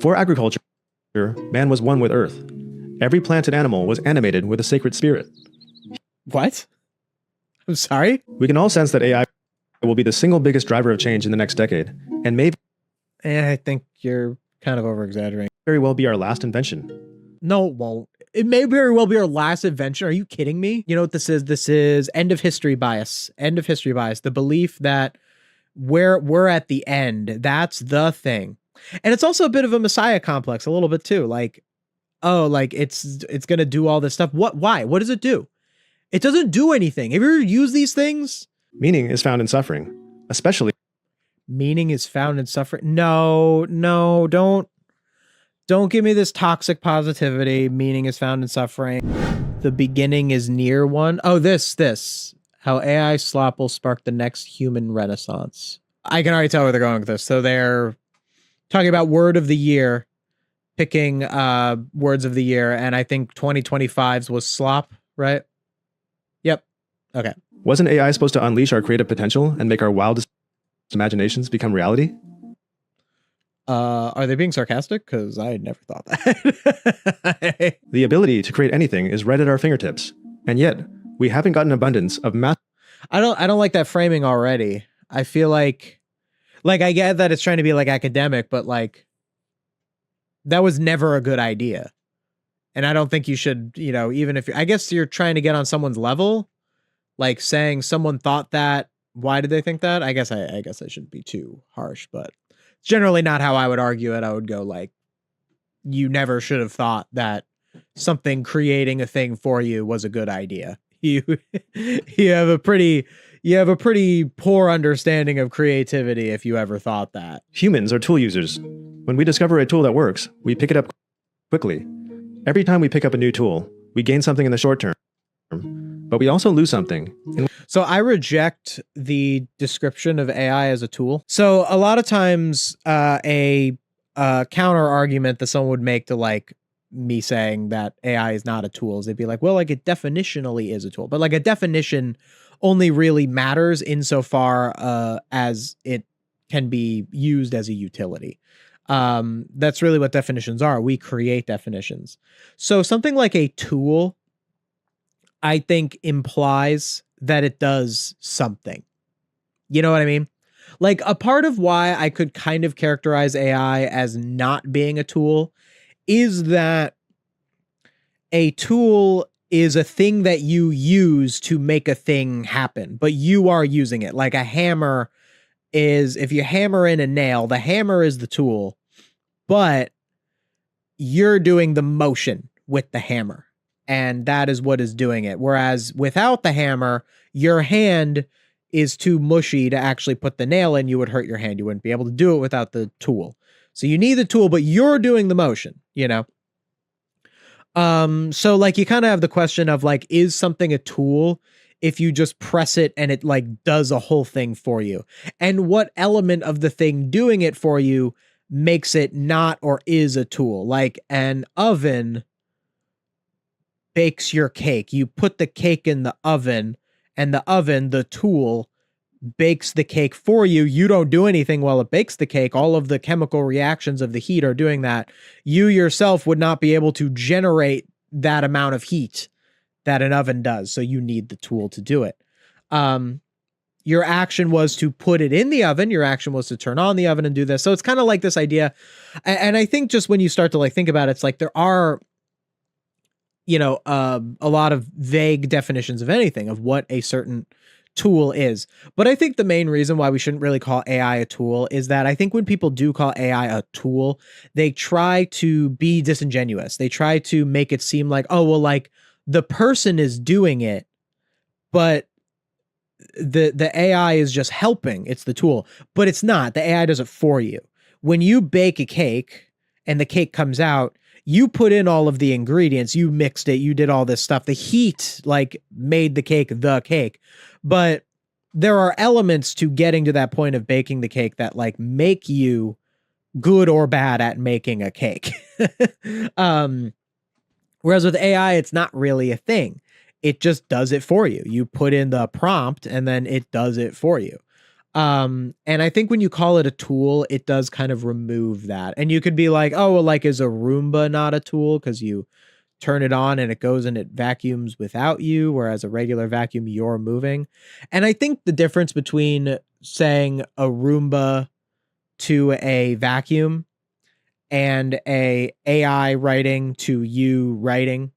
Before agriculture, man was one with earth. Every plant and animal was animated with a sacred spirit. What? I'm sorry? We can all sense that AI will be the single biggest driver of change in the next decade, and may I think you're kind of over-exaggerating. very well be our last invention. No, it won't. It may very well be our last invention. Are you kidding me? You know what this is? This is end of history bias. End of history bias. The belief that we're at the end. That's the thing. And it's also a bit of a messiah complex, a little bit too. Like, oh, like it's going to do all this stuff. Why? What does it do? It doesn't do anything. Have you ever used these things? Meaning is found in suffering, especially. Meaning is found in suffering. No, don't give me this toxic positivity. Meaning is found in suffering. The beginning is near one. Oh, this. How AI slop will spark the next human renaissance. I can already tell where they're going with this. So they're talking about word of the year, picking words of the year. And I think 2025's was slop, right? Yep. Okay. Wasn't AI supposed to unleash our creative potential and make our wildest imaginations become reality? Are they being sarcastic? Because I never thought that. The ability to create anything is right at our fingertips, and yet we haven't got an abundance of math. I don't like that framing already. I feel like I get that it's trying to be like academic, but like that was never a good idea. And I don't think you should, even if I guess you're trying to get on someone's level, like saying someone thought that. Why did they think that? I guess I shouldn't be too harsh, but it's generally not how I would argue it. I would go like, you never should have thought that something creating a thing for you was a good idea. You have a pretty poor understanding of creativity if you ever thought that. Humans are tool users. When we discover a tool that works, we pick it up quickly. Every time we pick up a new tool, we gain something in the short term, but we also lose something. So I reject the description of AI as a tool. So a lot of times a counter argument that someone would make to like me saying that AI is not a tool is they'd be like, well, like it definitionally is a tool, but like a definition only really matters insofar as it can be used as a utility. That's really what definitions are. We create definitions. So something like a tool, I think, implies that it does something. You know what I mean? Like a part of why I could kind of characterize AI as not being a tool is that a tool is a thing that you use to make a thing happen, but you are using it. Like a hammer is, if you hammer in a nail, the hammer is the tool, but you're doing the motion with the hammer. And that is what is doing it. Whereas without the hammer, your hand is too mushy to actually put the nail in. You would hurt your hand. You wouldn't be able to do it without the tool. So you need the tool, but you're doing the motion, So like you kind of have the question of like, is something a tool if you just press it and it like does a whole thing for you? And what element of the thing doing it for you makes it not or is a tool? Like an oven bakes your cake. You put the cake in the oven and the oven, the tool, bakes the cake for you. You don't do anything while it bakes the cake. All of the chemical reactions of the heat are doing that. You yourself would not be able to generate that amount of heat that an oven does. So you need the tool to do it. Your action was to put it in the oven. Your action was to turn on the oven and do this. So it's kind of like this idea. And I think just when you start to like think about it, it's like there are a lot of vague definitions of anything, of what a certain tool is. But I think the main reason why we shouldn't really call AI a tool is that I think when people do call AI a tool, they try to be disingenuous. They try to make it seem like, oh, well, like the person is doing it, but the AI is just helping. It's the tool, but it's not. The AI does it for you. When you bake a cake and the cake comes out, you put in all of the ingredients, you mixed it, you did all this stuff. The heat like made the cake, but there are elements to getting to that point of baking the cake that like make you good or bad at making a cake. Whereas with AI, it's not really a thing. It just does it for you. You put in the prompt and then it does it for you. And I think when you call it a tool, it does kind of remove that. And you could be like, oh, well, like, is a Roomba not a tool? Because you turn it on and it goes and it vacuums without you, whereas a regular vacuum, you're moving. And I think the difference between saying a Roomba to a vacuum and a AI writing to you writing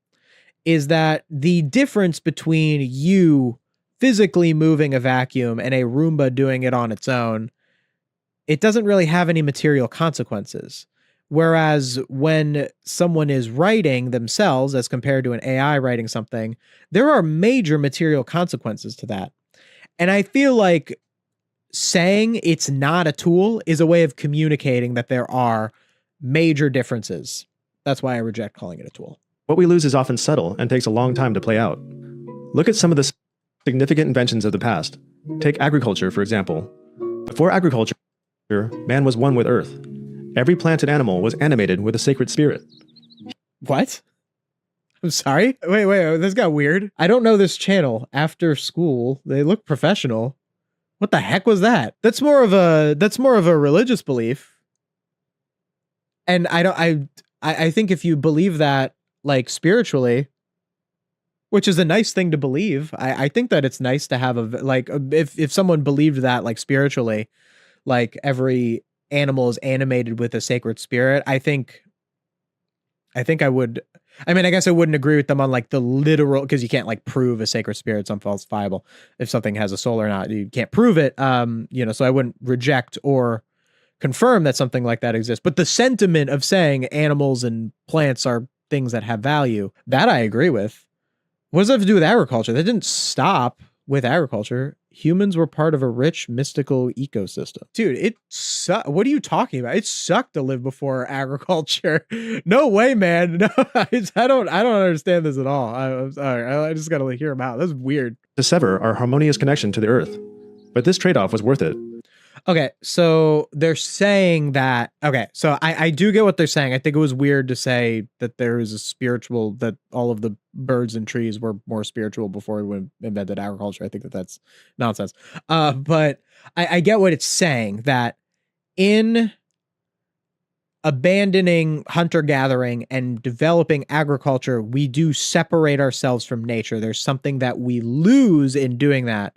is that the difference between you physically moving a vacuum and a Roomba doing it on its own, it doesn't really have any material consequences. Whereas when someone is writing themselves as compared to an AI writing something, there are major material consequences to that. And I feel like saying it's not a tool is a way of communicating that there are major differences. That's why I reject calling it a tool. What we lose is often subtle and takes a long time to play out. Look at some of the significant inventions of the past. Take agriculture, for example. Before agriculture, man was one with earth. Every plant and animal was animated with a sacred spirit. What? I'm sorry? Wait, this got weird. I don't know this channel. After Skool. They look professional. What the heck was that? That's more of a religious belief. And I think if you believe that, like, spiritually, which is a nice thing to believe, I think that it's nice to have if someone believed that, like, spiritually, like every animal is animated with a sacred spirit, I think I would. I mean, I guess I wouldn't agree with them on like the literal, because you can't like prove a sacred spirit's unfalsifiable. If something has a soul or not, you can't prove it. So I wouldn't reject or confirm that something like that exists. But the sentiment of saying animals and plants are things that have value, that I agree with. What does that have to do with agriculture? That didn't stop with agriculture. Humans were part of a rich, mystical ecosystem. Dude, what are you talking about? It sucked to live before agriculture. No way, man. No, I don't understand this at all. I'm sorry. I just gotta hear him out. That's weird. To sever our harmonious connection to the earth. But this trade-off was worth it. Okay, so they're saying that. Okay, so I do get what they're saying. I think it was weird to say that there is a spiritual, that all of the birds and trees were more spiritual before we invented agriculture. I think that's nonsense. But I get what it's saying, that in abandoning hunter-gathering and developing agriculture, we do separate ourselves from nature. There's something that we lose in doing that.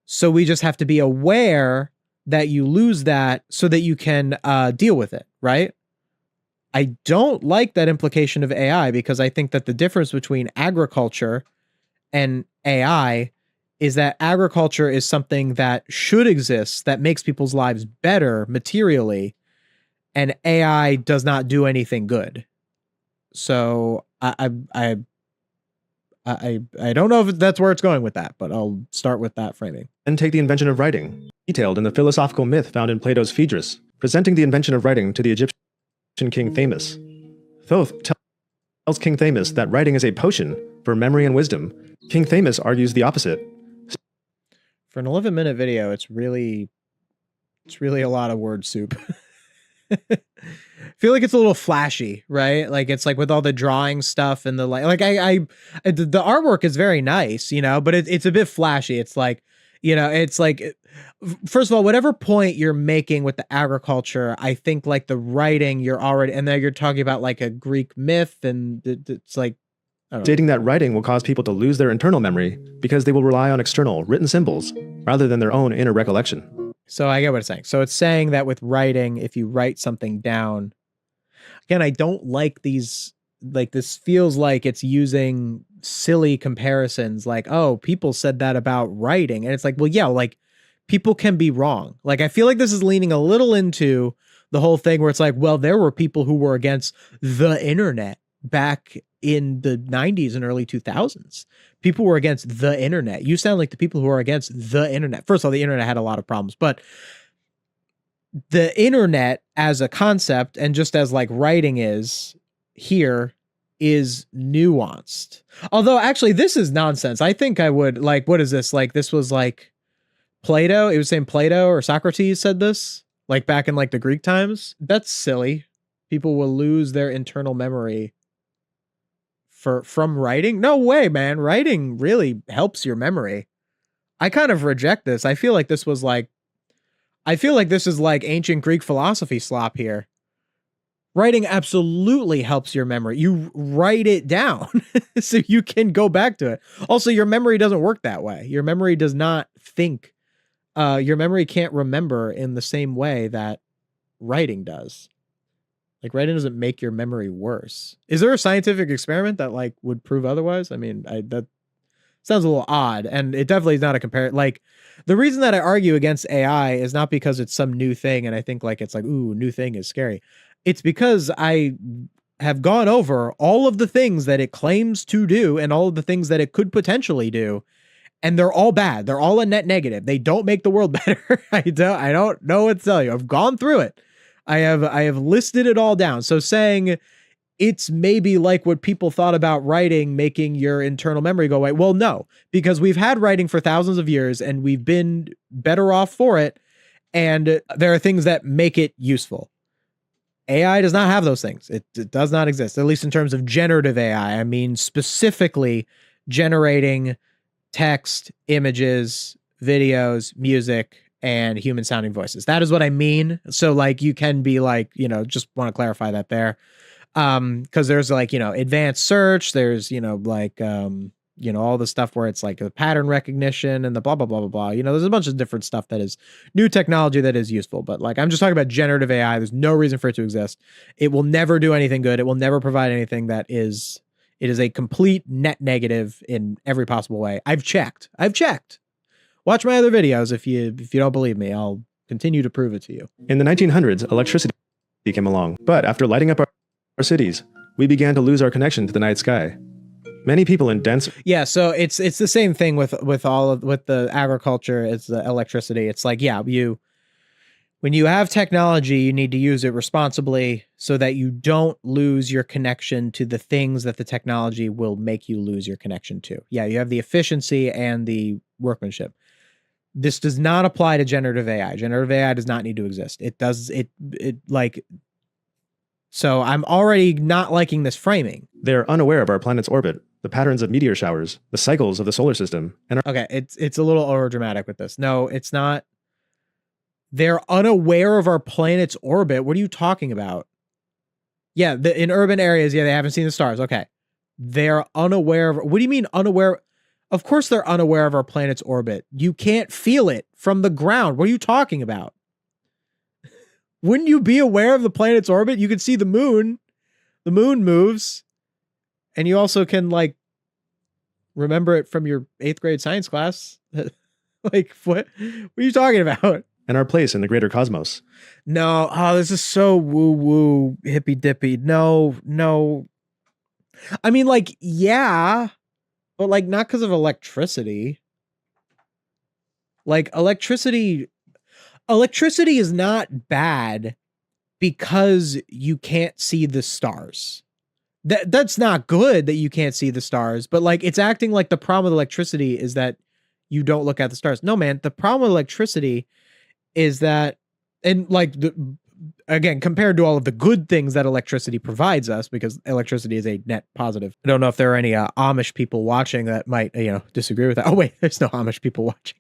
So we just have to be aware that you lose that so that you can deal with it, right? I don't like that implication of AI, because I think that the difference between agriculture and AI is that agriculture is something that should exist, that makes people's lives better materially, and AI does not do anything good. So I don't know if that's where it's going with that, but I'll start with that framing. And take the invention of writing, detailed in the philosophical myth found in Plato's Phaedrus, presenting the invention of writing to the Egyptian King Thamus. Thoth tells King Thamus that writing is a potion for memory and wisdom. King Thamus argues the opposite. For an 11-minute video, it's really a lot of word soup. I feel like it's a little flashy, right? Like, it's like with all the drawing stuff and the the artwork is very nice, but it's a bit flashy. It's like, it's like, first of all, whatever point you're making with the agriculture, I think like the writing, you're already, and then you're talking about like a Greek myth, and it's like, stating that writing will cause people to lose their internal memory because they will rely on external written symbols rather than their own inner recollection. So I get what it's saying. So it's saying that with writing, if you write something down, again, I don't like these, like, this feels like it's using silly comparisons, like, oh, people said that about writing. And it's like, well, yeah, like, people can be wrong. Like, I feel like this is leaning a little into the whole thing where it's like, well, there were people who were against the internet back in the 90s and early 2000s. People were against the internet. You sound like the people who are against the internet. First of all, the internet had a lot of problems, but the internet as a concept, and just as like writing is here, is nuanced. Although actually this is nonsense. I think I would like, what is this? Like, this was like Plato. It was saying Plato or Socrates said this, like back in like the Greek times. That's silly. People will lose their internal memory from writing. No way, man. Writing really helps your memory. I kind of reject this. I feel like this was like I feel like this is like ancient Greek philosophy slop here. Writing absolutely helps your memory. You write it down so you can go back to it. Also, your memory doesn't work that way. Your memory does not think. Your memory can't remember in the same way that writing does. Like, writing doesn't make your memory worse. Is there a scientific experiment that like would prove otherwise? I mean, that sounds a little odd, and it definitely is not a compare. Like, the reason that I argue against AI is not because it's some new thing, and I think like it's like, ooh, new thing is scary. It's because I have gone over all of the things that it claims to do and all of the things that it could potentially do, and they're all bad. They're all a net negative. They don't make the world better. I don't know what to tell you. I've gone through it. I have listed it all down. So saying it's maybe like what people thought about writing, making your internal memory go away. Well, no, because we've had writing for thousands of years and we've been better off for it. And there are things that make it useful. AI does not have those things. It does not exist, at least in terms of generative AI. I mean, specifically generating text, images, videos, music, and human sounding voices. That is what I mean. So like, you can be like, just want to clarify that there. Cause there's like, advanced search, there's, like, all the stuff where it's like the pattern recognition and the blah, blah, blah, blah, blah. There's a bunch of different stuff that is new technology that is useful, but like, I'm just talking about generative AI. There's no reason for it to exist. It will never do anything good. It will never provide anything it is a complete net negative in every possible way. I've checked. Watch my other videos. If you don't believe me, I'll continue to prove it to you. In the 1900s, electricity came along, but after lighting up our cities, we began to lose our connection to the night sky. Many people in dense... Yeah, so it's the same thing with the agriculture as the electricity. It's like, yeah, when you have technology, you need to use it responsibly so that you don't lose your connection to the things that the technology will make you lose your connection to. Yeah, you have the efficiency and the workmanship. This does not apply to generative AI. Generative AI does not need to exist. So I'm already not liking this framing. They're unaware of our planet's orbit, the patterns of meteor showers, the cycles of the solar system, and okay, it's a little overdramatic with this. No, it's not. They're unaware of our planet's orbit. What are you talking about? Yeah, in urban areas, yeah, they haven't seen the stars. Okay. They're unaware of... What do you mean unaware? Of course they're unaware of our planet's orbit. You can't feel it from the ground. What are you talking about? Wouldn't you be aware of the planet's orbit? You can see the moon. The moon moves. And you also can, like, remember it from your 8th grade science class. Like, what are you talking about? And our place in the greater cosmos. No, this is so woo-woo, hippy-dippy. No. I mean, like, yeah, but, like, not because of electricity. Like, electricity is not bad because you can't see the stars. That's not good that you can't see the stars, but like, it's acting like the problem with electricity is that you don't look at the stars. No, man, the problem with electricity is that, and like, again, compared to all of the good things that electricity provides us, because electricity is a net positive. I don't know if there are any Amish people watching that might, disagree with that. Oh, wait, there's no Amish people watching.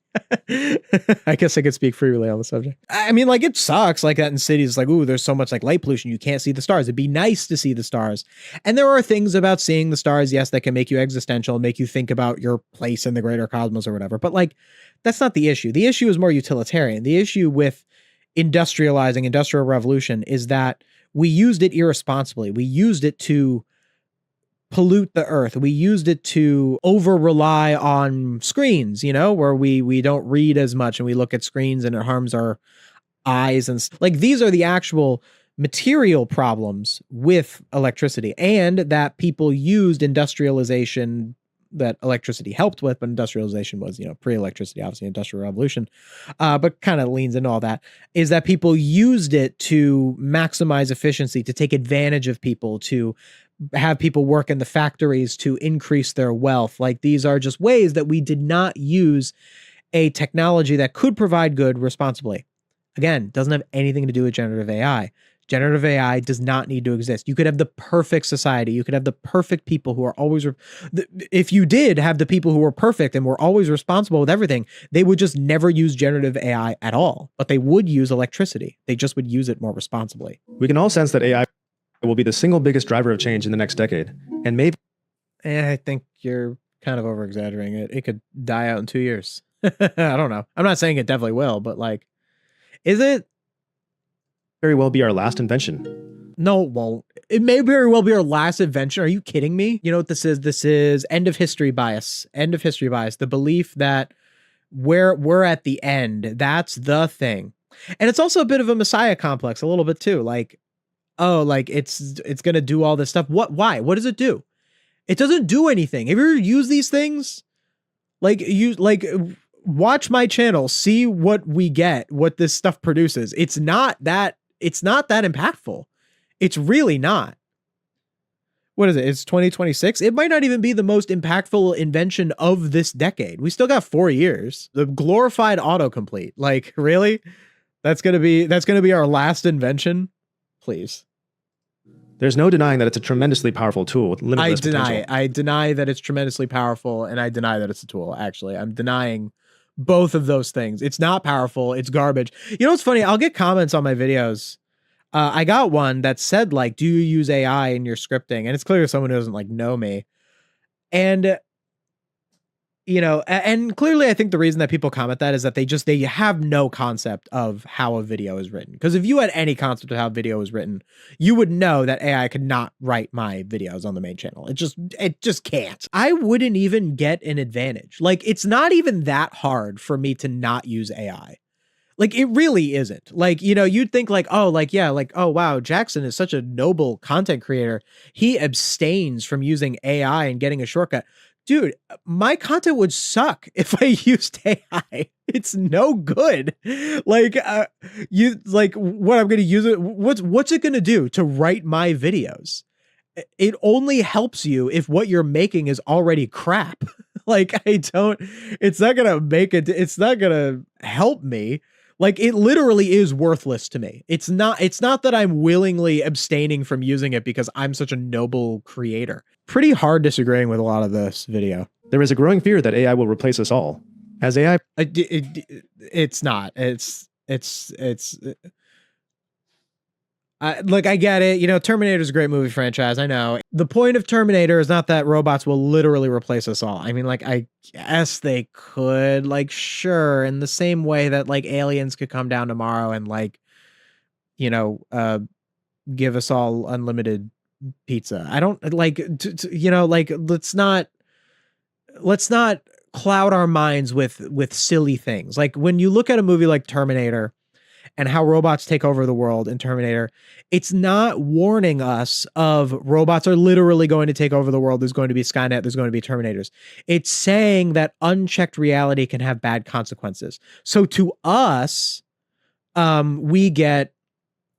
I guess I could speak freely on the subject. I mean, like, it sucks like that in cities. Like, ooh, there's so much like light pollution. You can't see the stars. It'd be nice to see the stars. And there are things about seeing the stars, yes, that can make you existential, make you think about your place in the greater cosmos or whatever. But like, that's not the issue. The issue is more utilitarian. The issue with industrial revolution is that we used it irresponsibly. We used it to pollute the earth. We used it to over rely on screens, where we don't read as much and we look at screens and it harms our eyes. And like, these are the actual material problems with electricity, and that people used industrialization that electricity helped with, but industrialization was, pre-electricity, obviously industrial revolution, but kind of leans into all that, is that people used it to maximize efficiency, to take advantage of people, to have people work in the factories to increase their wealth. Like, these are just ways that we did not use a technology that could provide good responsibly. Again, doesn't have anything to do with generative AI. Generative AI does not need to exist. You could have the perfect society. You could have the perfect people who are always, if you did have the people who were perfect and were always responsible with everything, they would just never use generative AI at all, but they would use electricity. They just would use it more responsibly. We can all sense that AI will be the single biggest driver of change in the next decade, and maybe I think you're kind of over-exaggerating it. It could die out in 2 years. I don't know. I'm not saying it definitely will, but like, is it? very well be our last invention. No, it won't. It may very well be our last invention. Are you kidding me? You know what this is? This is end of history bias. End of history bias. The belief that we're at the end. That's the thing. And it's also a bit of a messiah complex, a little bit too. Like, oh, like it's gonna do all this stuff. Why? What does it do? It doesn't do anything. Have you ever used these things? Watch my channel, see what we get, what this stuff produces. It's not that impactful. It's really not. What is it? It's 2026. It might not even be the most impactful invention of this decade. We still got 4 years. The glorified autocomplete. Like, really? That's going to be our last invention? Please. There's no denying that it's a tremendously powerful tool with limitless potential. I deny that it's tremendously powerful, and I deny that it's a tool, actually. I'm denying both of those things. It's not powerful. It's garbage. You know what's funny? I'll get comments on my videos. I got one that said, like, do you use AI in your scripting? And it's clearly someone who doesn't, like, know me. And, you know, and clearly I think the reason that people comment that is that they have no concept of how a video is written. Because if you had any concept of how video is written, you would know that AI could not write my videos on the main channel. It just can't. I wouldn't even get an advantage. Like, it's not even that hard for me to not use AI. Like, it really isn't. Like, you know, you'd think like, oh, like, yeah, like, oh, wow, Jackson is such a noble content creator. He abstains from using AI and getting a shortcut. Dude, my content would suck if I used AI. It's no good. Like, what I'm going to use it. What's it going to do to write my videos? It only helps you if what you're making is already crap. Like, it's not going to make it. It's not going to help me. Like, it literally is worthless to me. It's not that I'm willingly abstaining from using it because I'm such a noble creator. Pretty hard disagreeing with a lot of this video. There is a growing fear that AI will replace us all. As AI... It's not. I get it. You know, Terminator is a great movie franchise. I know. The point of Terminator is not that robots will literally replace us all. I mean, like, I guess they could, like, sure, in the same way that, like, aliens could come down tomorrow and, like, you know, give us all unlimited pizza. I don't like, you know, like, let's not cloud our minds with silly things. Like, when you look at a movie like Terminator and how robots take over the world in Terminator, it's not warning us of robots are literally going to take over the world. There's going to be Skynet. There's going to be Terminators. It's saying that unchecked reality can have bad consequences. So to us, we get,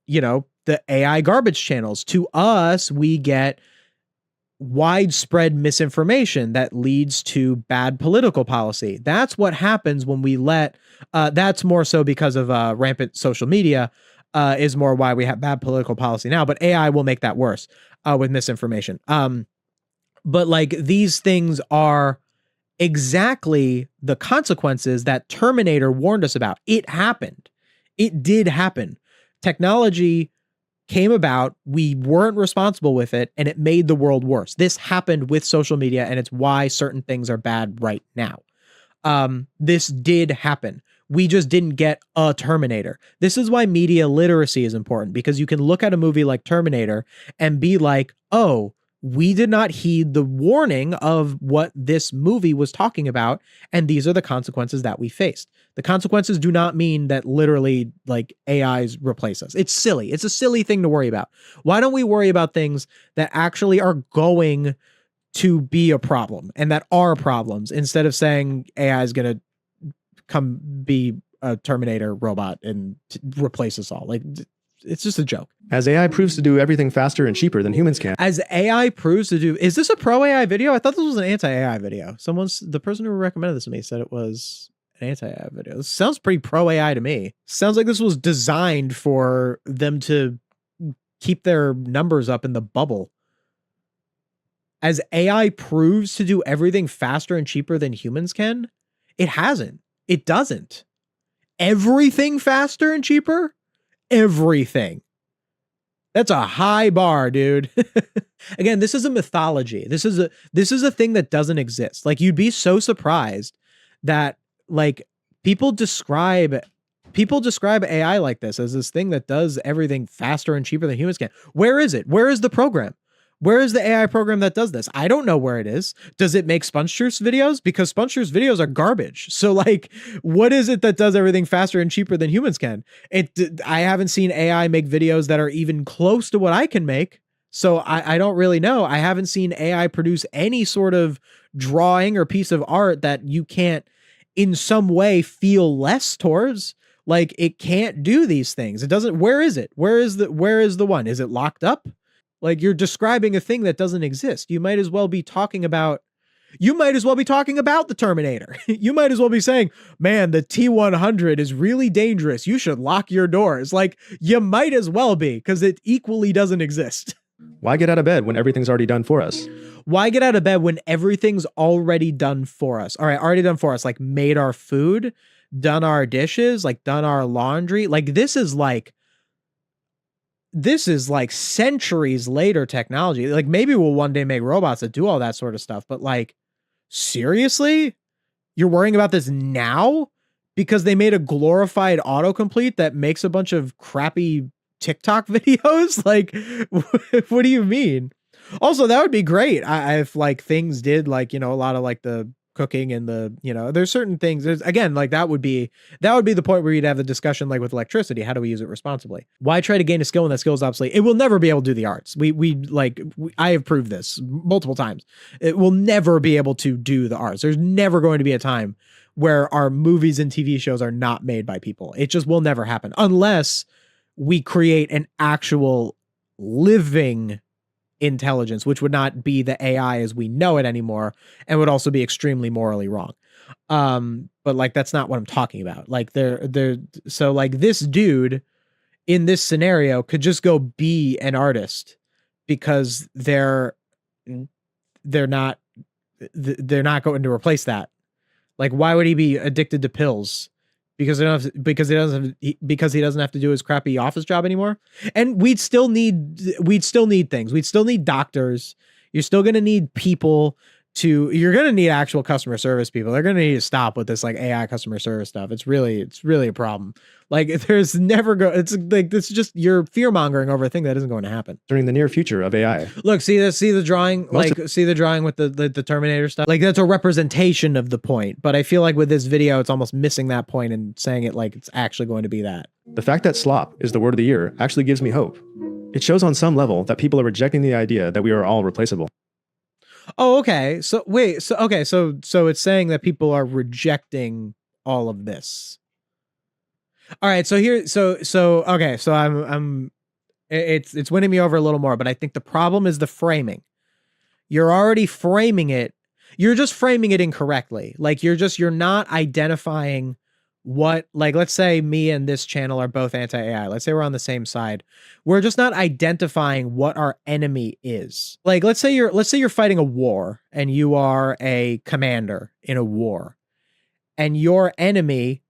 you know, the AI garbage channels. To us, we get widespread misinformation that leads to bad political policy. That's what happens when we let, that's more so because of rampant social media, is more why we have bad political policy now, but AI will make that worse with misinformation. But like, these things are exactly the consequences that Terminator warned us about. It happened. It did happen. Technology came about, we weren't responsible with it, and it made the world worse. This happened with social media, and it's why certain things are bad right now. This did happen. We just didn't get a Terminator. This is why media literacy is important, because you can look at a movie like Terminator and be like, oh, we did not heed the warning of what this movie was talking about, and these are the consequences that we faced. The consequences do not mean that literally, like, AIs replace us. It's silly. It's a silly thing to worry about. Why don't we worry about things that actually are going to be a problem and that are problems, instead of saying AI is going to come be a Terminator robot and replace us all? Like, it's just a joke. As AI proves to do everything faster and cheaper than humans can. As AI proves to do, is this a pro AI video? I thought this was an anti AI video. The person who recommended this to me said it was an anti AI video. This sounds pretty pro AI to me. Sounds like this was designed for them to keep their numbers up in the bubble. As AI proves to do everything faster and cheaper than humans can, it hasn't. It doesn't. Everything faster and cheaper? Everything. That's a high bar, dude. Again, this is a mythology. This is a thing that doesn't exist. Like, you'd be so surprised that like people describe AI like this, as this thing that does everything faster and cheaper than humans can. Where is it? Where is the program? Where is the AI program that does this? I don't know where it is. Does it make SpongeTruth's videos? Because SpongeTruth's videos are garbage. So like, what is it that does everything faster and cheaper than humans can? I haven't seen AI make videos that are even close to what I can make. So I don't really know. I haven't seen AI produce any sort of drawing or piece of art that you can't in some way feel less towards. Like, it can't do these things. It doesn't. Where is it? Where is the one? Is it locked up? Like, you're describing a thing that doesn't exist. You might as well be talking about the Terminator. You might as well be saying, man, the T-100 is really dangerous. You should lock your doors. Like, you might as well be, because it equally doesn't exist. Why get out of bed when everything's already done for us? Why get out of bed when everything's already done for us? All right, already done for us, like made our food, done our dishes, like done our laundry. Like, this is like centuries later technology. Like, maybe we'll one day make robots that do all that sort of stuff, but like, seriously? You're worrying about this now because they made a glorified autocomplete that makes a bunch of crappy TikTok videos? Like, what do you mean? Also, that would be great if like things did, like, you know, a lot of like the cooking and the, you know, there's certain things, again, like that would be the point where you'd have the discussion, like with electricity, how do we use it responsibly? Why try to gain a skill when that skill is obsolete? It will never be able to do the arts. I have proved this multiple times. It will never be able to do the arts. There's never going to be a time where our movies and TV shows are not made by people. It just will never happen unless we create an actual living intelligence, which would not be the AI as we know it anymore, and would also be extremely morally wrong. But like, that's not what I'm talking about. Like, so like, this dude in this scenario could just go be an artist because they're not going to replace that. Like, why would he be addicted to pills? Because he doesn't have to do his crappy office job anymore. And we'd still need things. We'd still need doctors. You're still going to need people you're going to need actual customer service people. They're going to need to stop with this like AI customer service stuff. It's really a problem. Like, it's like, this is just, you're fear mongering over a thing that isn't going to happen During the near future of AI. Look, see the drawing, see the drawing with the Terminator stuff. Like, that's a representation of the point. But I feel like with this video, it's almost missing that point and saying it like it's actually going to be that. The fact that slop is the word of the year actually gives me hope. It shows on some level that people are rejecting the idea that we are all replaceable. Oh, okay. So wait, so it's saying that people are rejecting all of this. All right, so here, okay, so I'm it's winning me over a little more, but I think the problem is the framing. You're already framing it. You're just framing it incorrectly. Like, you're not identifying what, like, let's say me and this channel are both anti-AI. Let's say we're on the same side. We're just not identifying what our enemy is. Like, let's say you're fighting a war and you are a commander in a war and your enemy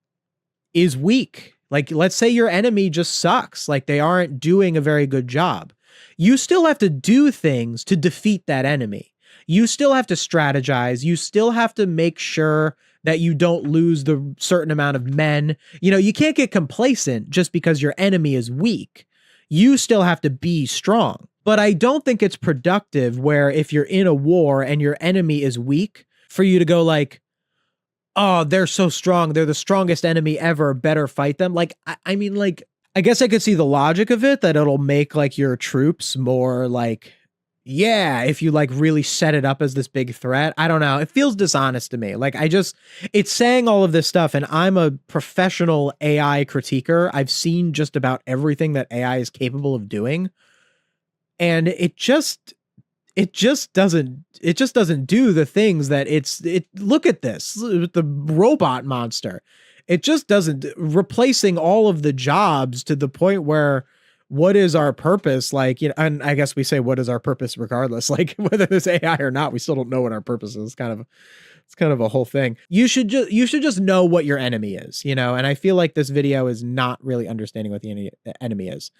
is weak. Like, let's say your enemy just sucks. Like, they aren't doing a very good job. You still have to do things to defeat that enemy. You still have to strategize. You still have to make sure that you don't lose the certain amount of men. You know, you can't get complacent just because your enemy is weak. You still have to be strong. But I don't think it's productive where if you're in a war and your enemy is weak, for you to go like, oh, they're so strong. They're the strongest enemy ever. Better fight them. Like, I mean, like, I guess I could see the logic of it, that it'll make like your troops more like, yeah, if you like really set it up as this big threat. I don't know. It feels dishonest to me. Like, it's saying all of this stuff, and I'm a professional AI critiquer. I've seen just about everything that AI is capable of doing. And it just doesn't do the things that look at this with the robot monster. It just doesn't, replacing all of the jobs to the point where what is our purpose? Like, you know, and I guess we say, what is our purpose regardless? Like whether there's AI or not, we still don't know what our purpose is. It's kind of a whole thing. You should just know what your enemy is, you know? And I feel like this video is not really understanding what the enemy is.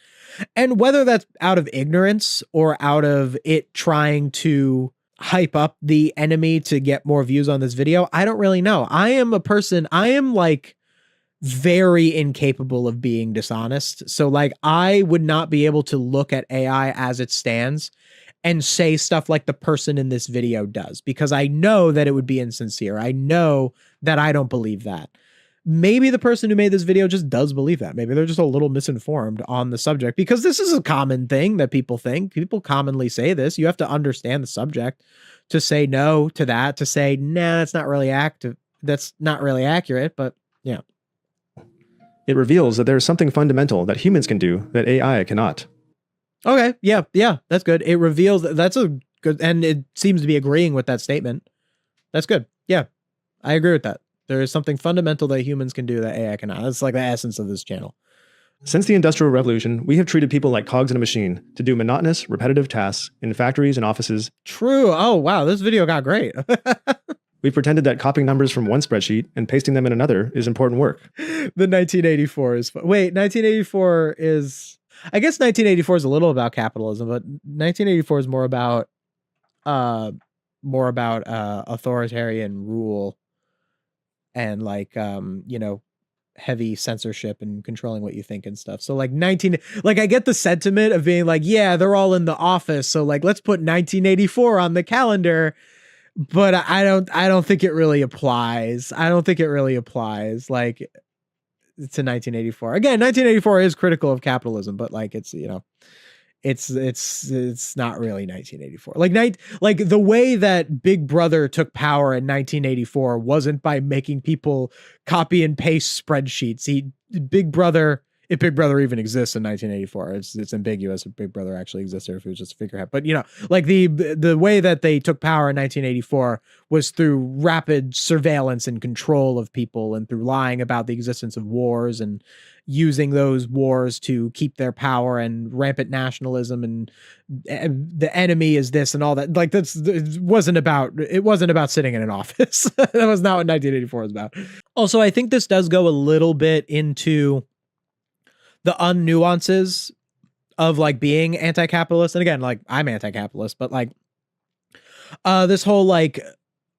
And whether that's out of ignorance or out of it trying to hype up the enemy to get more views on this video, I don't really know. I am like very incapable of being dishonest. So like I would not be able to look at AI as it stands and say stuff like the person in this video does, because I know that it would be insincere. I know that I don't believe that. Maybe the person who made this video just does believe that. Maybe they're just a little misinformed on the subject, because this is a common thing that people think. People commonly say this. You have to understand the subject to say no to that, to say, nah, that's not really accurate, but yeah. It reveals that there is something fundamental that humans can do that AI cannot. Okay. Yeah. That's good. It reveals that's a good, and it seems to be agreeing with that statement. That's good. Yeah. I agree with that. There is something fundamental that humans can do that AI cannot. That's like the essence of this channel. Since the Industrial Revolution, we have treated people like cogs in a machine to do monotonous, repetitive tasks in factories and offices. True. Oh, wow. This video got great. We pretended that copying numbers from one spreadsheet and pasting them in another is important work. The 1984 is wait, 1984 is, I guess 1984 is a little about capitalism, but 1984 is more about authoritarian rule and like you know, heavy censorship and controlling what you think and stuff. So like I get the sentiment of being like, yeah, they're all in the office, so like let's put 1984 on the calendar. But I don't think it really applies. Like to 1984. Again, 1984 is critical of capitalism, but like it's, you know, it's not really 1984. Like the way that Big Brother took power in 1984 wasn't by making people copy and paste spreadsheets. If Big Brother even exists in 1984, it's ambiguous if Big Brother actually existed or if it was just a figurehead. But you know, like the way that they took power in 1984 was through rapid surveillance and control of people, and through lying about the existence of wars and using those wars to keep their power, and rampant nationalism, and the enemy is this and all that. Like it wasn't about sitting in an office. That was not what 1984 was about. Also, I think this does go a little bit into the unnuances of like being anti-capitalist. And again, like I'm anti-capitalist, but like this whole like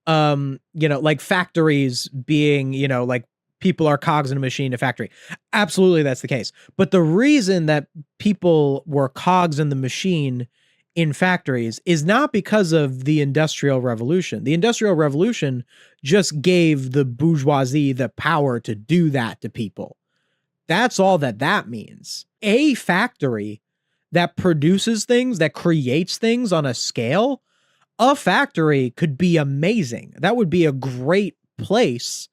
you know, like factories being, you know, like people are cogs in a machine, a factory. Absolutely, that's the case. But the reason that people were cogs in the machine in factories is not because of the Industrial Revolution. The Industrial Revolution just gave the bourgeoisie the power to do that to people. That's all that means. A factory that produces things, that creates things on a scale, a factory could be amazing. That would be a great place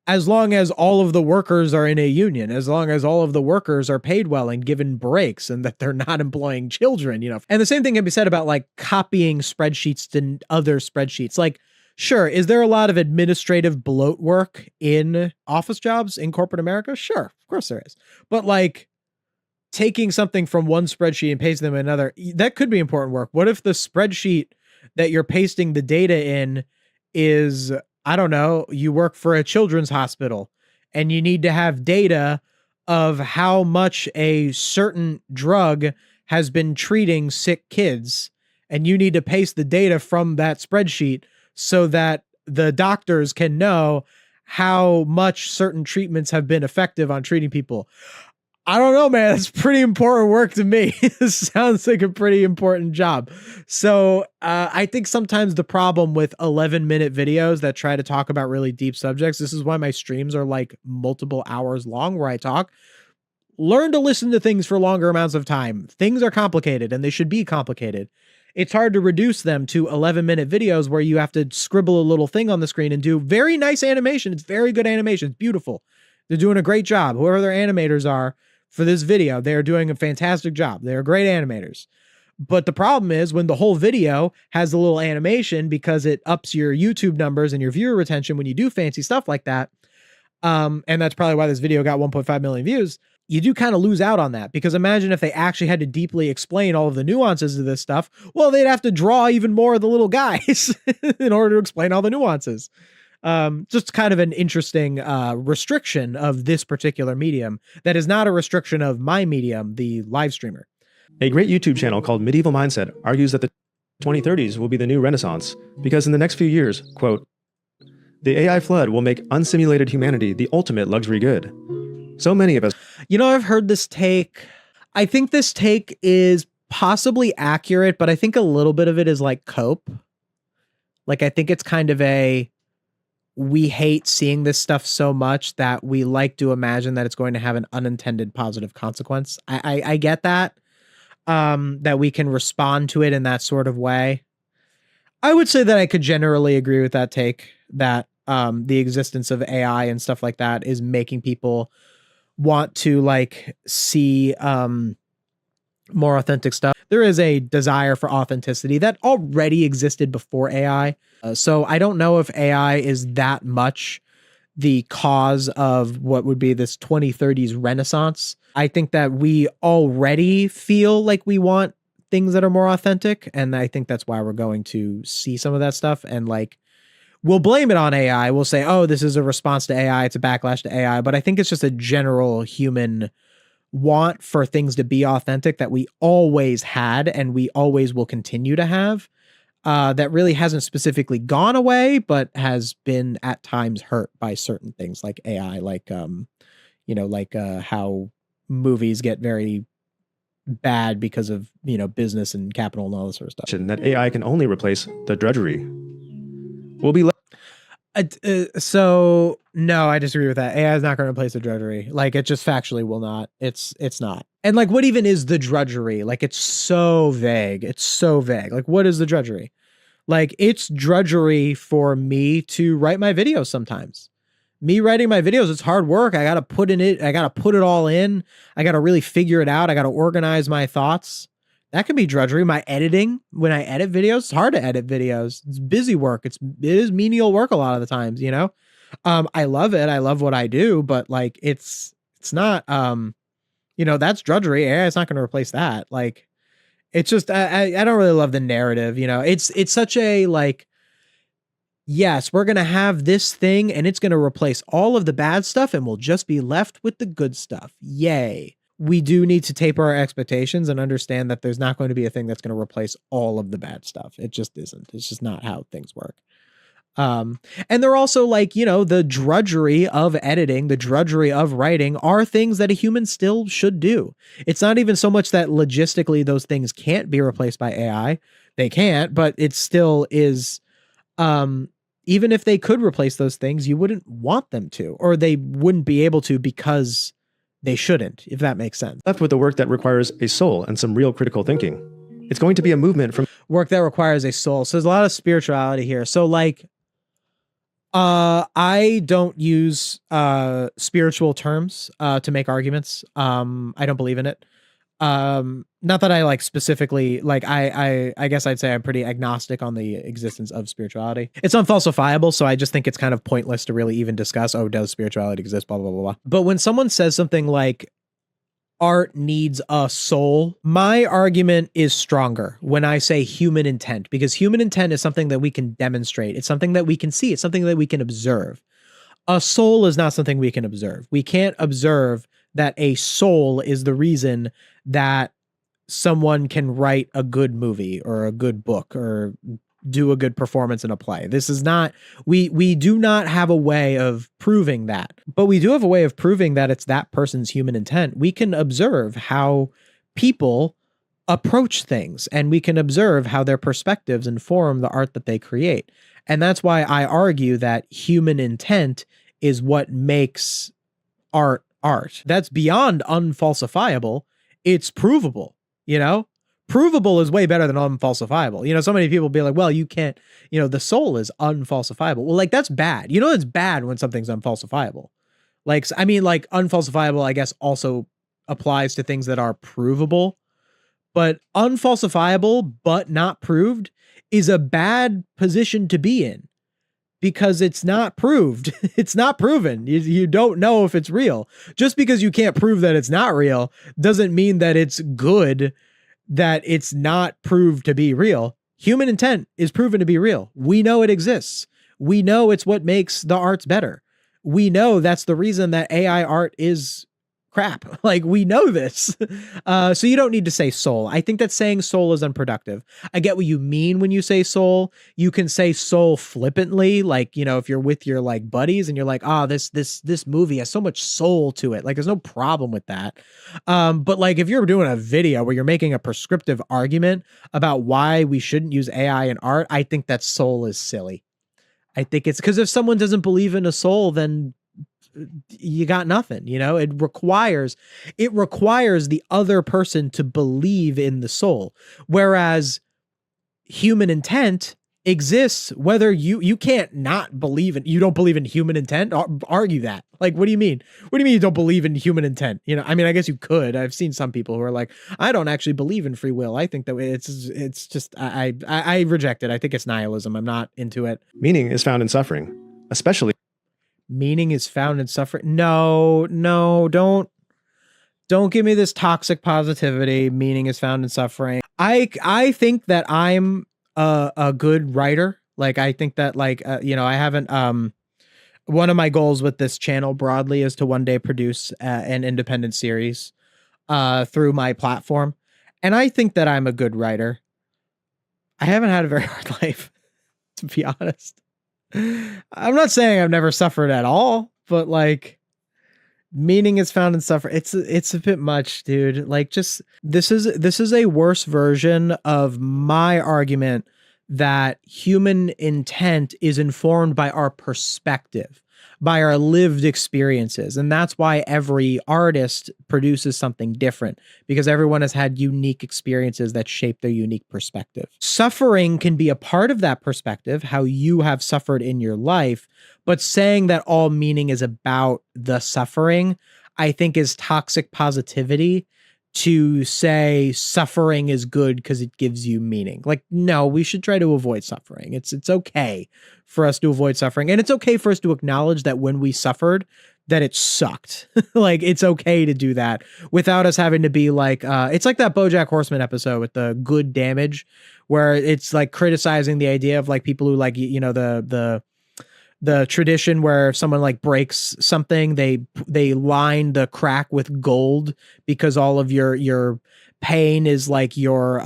as long as all of the workers are in a union, as long as all of the workers are paid well and given breaks and that they're not employing children, you know. And the same thing can be said about like copying spreadsheets to other spreadsheets. Like, sure, is there a lot of administrative bloat work in office jobs in corporate America? Sure, of course there is. But like taking something from one spreadsheet and pasting them in another, that could be important work. What if the spreadsheet that you're pasting the data in is, I don't know, you work for a children's hospital and you need to have data of how much a certain drug has been treating sick kids, and you need to paste the data from that spreadsheet so that the doctors can know how much certain treatments have been effective on treating people. I don't know, man. That's pretty important work to me. It sounds like a pretty important job. So I think sometimes the problem with 11-minute videos that try to talk about really deep subjects, this is why my streams are like multiple hours long where I talk. Learn to listen to things for longer amounts of time. Things are complicated and they should be complicated. It's hard to reduce them to 11-minute videos where you have to scribble a little thing on the screen and do very nice animation. It's very good animation. It's beautiful. They're doing a great job. Whoever their animators are for this video, they're doing a fantastic job. They're great animators. But the problem is when the whole video has a little animation because it ups your YouTube numbers and your viewer retention when you do fancy stuff like that. And that's probably why this video got 1.5 million views. you do kind of lose out on that, because imagine if they actually had to deeply explain all of the nuances of this stuff. Well, they'd have to draw even more of the little guys in order to explain all the nuances. Just kind of an interesting restriction of this particular medium that is not a restriction of my medium, the live streamer. A great YouTube channel called Medieval Mindset argues that the 2030s will be the new Renaissance because in the next few years, quote, the AI flood will make unsimulated humanity the ultimate luxury good. So many of us. You know, I've heard this take. I think this take is possibly accurate, but I think a little bit of it is like cope. Like, I think it's kind of we hate seeing this stuff so much that we like to imagine that it's going to have an unintended positive consequence. I get that. That we can respond to it in that sort of way. I would say that I could generally agree with that take, that the existence of AI and stuff like that is making people want to like see more authentic stuff. There is a desire for authenticity that already existed before AI. So I don't know if AI is that much the cause of what would be this 2030s renaissance. I think that we already feel like we want things that are more authentic. And I think that's why we're going to see some of that stuff. And like, we'll blame it on AI. We'll say, oh, this is a response to AI. It's a backlash to AI. But I think it's just a general human want for things to be authentic that we always had and we always will continue to have. That really hasn't specifically gone away, but has been at times hurt by certain things like AI, like, how movies get very bad because of, business and capital and all this sort of stuff. That AI can only replace the drudgery. We'll be left. So no, I disagree with that. AI is not going to replace the drudgery. Like, it just factually will not. It's not. And like, what even is the drudgery? Like, it's so vague. It's so vague. Like, what is the drudgery? Like, it's drudgery for me to write my videos sometimes. Me writing my videos, it's hard work. I got to put it all in. I got to really figure it out. I got to organize my thoughts. That can be drudgery. My editing, when I edit videos, it's hard to edit videos. It's busy work. It is menial work a lot of the times, I love it. I love what I do, but like, it's not, that's drudgery. AI is not going to replace that. Like, it's just, I don't really love the narrative, it's such a like, yes, we're going to have this thing and it's going to replace all of the bad stuff and we'll just be left with the good stuff. Yay. We do need to taper our expectations and understand that there's not going to be a thing that's going to replace all of the bad stuff. It just isn't. It's just not how things work. And they're also like, the drudgery of editing, the drudgery of writing are things that a human still should do. It's not even so much that logistically those things can't be replaced by AI. They can't, but it still is, even if they could replace those things, you wouldn't want them to, or they wouldn't be able to because they shouldn't, if that makes sense. Left with the work that requires a soul and some real critical thinking. It's going to be a movement from work that requires a soul. So there's a lot of spirituality here. So like, I don't use spiritual terms to make arguments. I don't believe in it. Not that I like specifically, like I guess I'd say I'm pretty agnostic on the existence of spirituality. It's unfalsifiable, so I just think it's kind of pointless to really even discuss, oh, does spirituality exist, blah, blah, blah, blah. But when someone says something like art needs a soul, my argument is stronger when I say human intent, because human intent is something that we can demonstrate. It's something that we can see. It's something that we can observe. A soul is not something we can observe. We can't observe that a soul is the reason that someone can write a good movie or a good book or do a good performance in a play. This is not, we do not have a way of proving that, but we do have a way of proving that it's that person's human intent. We can observe how people approach things and we can observe how their perspectives inform the art that they create. And that's why I argue that human intent is what makes art art. That's beyond unfalsifiable. It's provable, Provable is way better than unfalsifiable. So many people be like, well, you can't, the soul is unfalsifiable. Well, like, that's bad. It's bad when something's unfalsifiable. Like, I mean, like, unfalsifiable, I guess, also applies to things that are provable. But unfalsifiable, but not proved, is a bad position to be in. because it's not proved. It's not proven. You don't know if it's real. Just because you can't prove that it's not real doesn't mean that it's good, that it's not proved to be real. Human intent is proven to be real. We know it exists. We know it's what makes the arts better. We know that's the reason that AI art is crap. Like, we know this. So you don't need to say soul. I think that saying soul is unproductive. I get what you mean when you say soul. You can say soul flippantly, like, you know, if you're with your like buddies and you're like, oh, this movie has so much soul to it. Like, there's no problem with that. But like, if you're doing a video where you're making a prescriptive argument about why we shouldn't use AI in art, I think that soul is silly. I think it's because if someone doesn't believe in a soul, then you got nothing. You know, it requires the other person to believe in the soul, whereas human intent exists whether you can't not believe in, you don't believe in human intent. Argue that. Like, what do you mean you don't believe in human intent? You know, I mean, I guess you could. I've seen some people who are like, I don't actually believe in free will. I think that it's just I reject it. I think it's nihilism. I'm not into it. Meaning is found in suffering, especially. Meaning is found in suffering. No, don't give me this toxic positivity. Meaning is found in suffering. I think that I'm a good writer. Like, I think that like, you know, I haven't, one of my goals with this channel broadly is to one day produce an independent series through my platform. And I think that I'm a good writer. I haven't had a very hard life, to be honest. I'm not saying I've never suffered at all, but like, meaning is found in suffering. It's a bit much, dude. Like, just this is a worse version of my argument that human intent is informed by our perspective, by our lived experiences. And that's why every artist produces something different, because everyone has had unique experiences that shape their unique perspective. Suffering can be a part of that perspective, how you have suffered in your life, but saying that all meaning is about the suffering, I think is toxic positivity. To say suffering is good because it gives you meaning. Like, no, we should try to avoid suffering. It's okay for us to avoid suffering. And it's okay for us to acknowledge that when we suffered, that it sucked. Like, it's okay to do that without us having to be like, it's like that BoJack Horseman episode with the good damage, where it's like criticizing the idea of like people who like, you know, the tradition where if someone like breaks something, they line the crack with gold because all of your pain is like your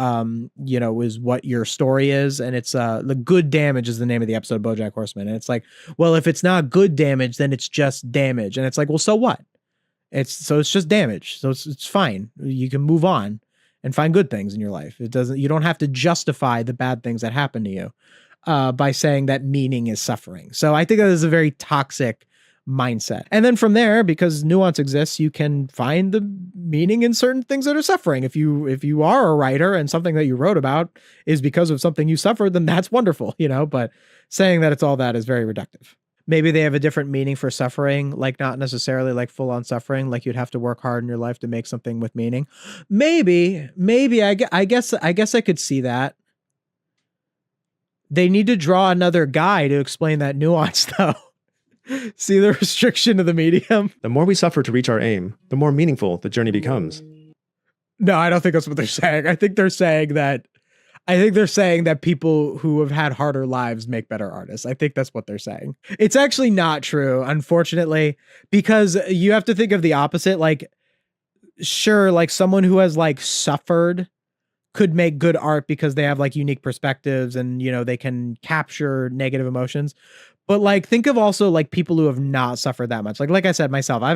you know, is what your story is. And it's the good damage is the name of the episode of BoJack Horseman. And it's like, well, if it's not good damage, then it's just damage. And it's like, well, so what? It's just damage. So it's fine. You can move on and find good things in your life. You don't have to justify the bad things that happen to you by saying that meaning is suffering. So I think that is a very toxic mindset. And then from there, because nuance exists, you can find the meaning in certain things that are suffering. If you are a writer and something that you wrote about is because of something you suffered, then that's wonderful, you know, but saying that it's all that is very reductive. Maybe they have a different meaning for suffering, like not necessarily like full on suffering, like you'd have to work hard in your life to make something with meaning. Maybe I guess I could see that. They need to draw another guy to explain that nuance, though. See the restriction of the medium? The more we suffer to reach our aim, the more meaningful the journey becomes. No, I don't think that's what they're saying. I think they're saying that people who have had harder lives make better artists. I think that's what they're saying. It's actually not true, unfortunately, because you have to think of the opposite. Like, sure, like someone who has like suffered could make good art because they have like unique perspectives and, you know, they can capture negative emotions. But like, think of also like people who have not suffered that much. Like I said, myself, I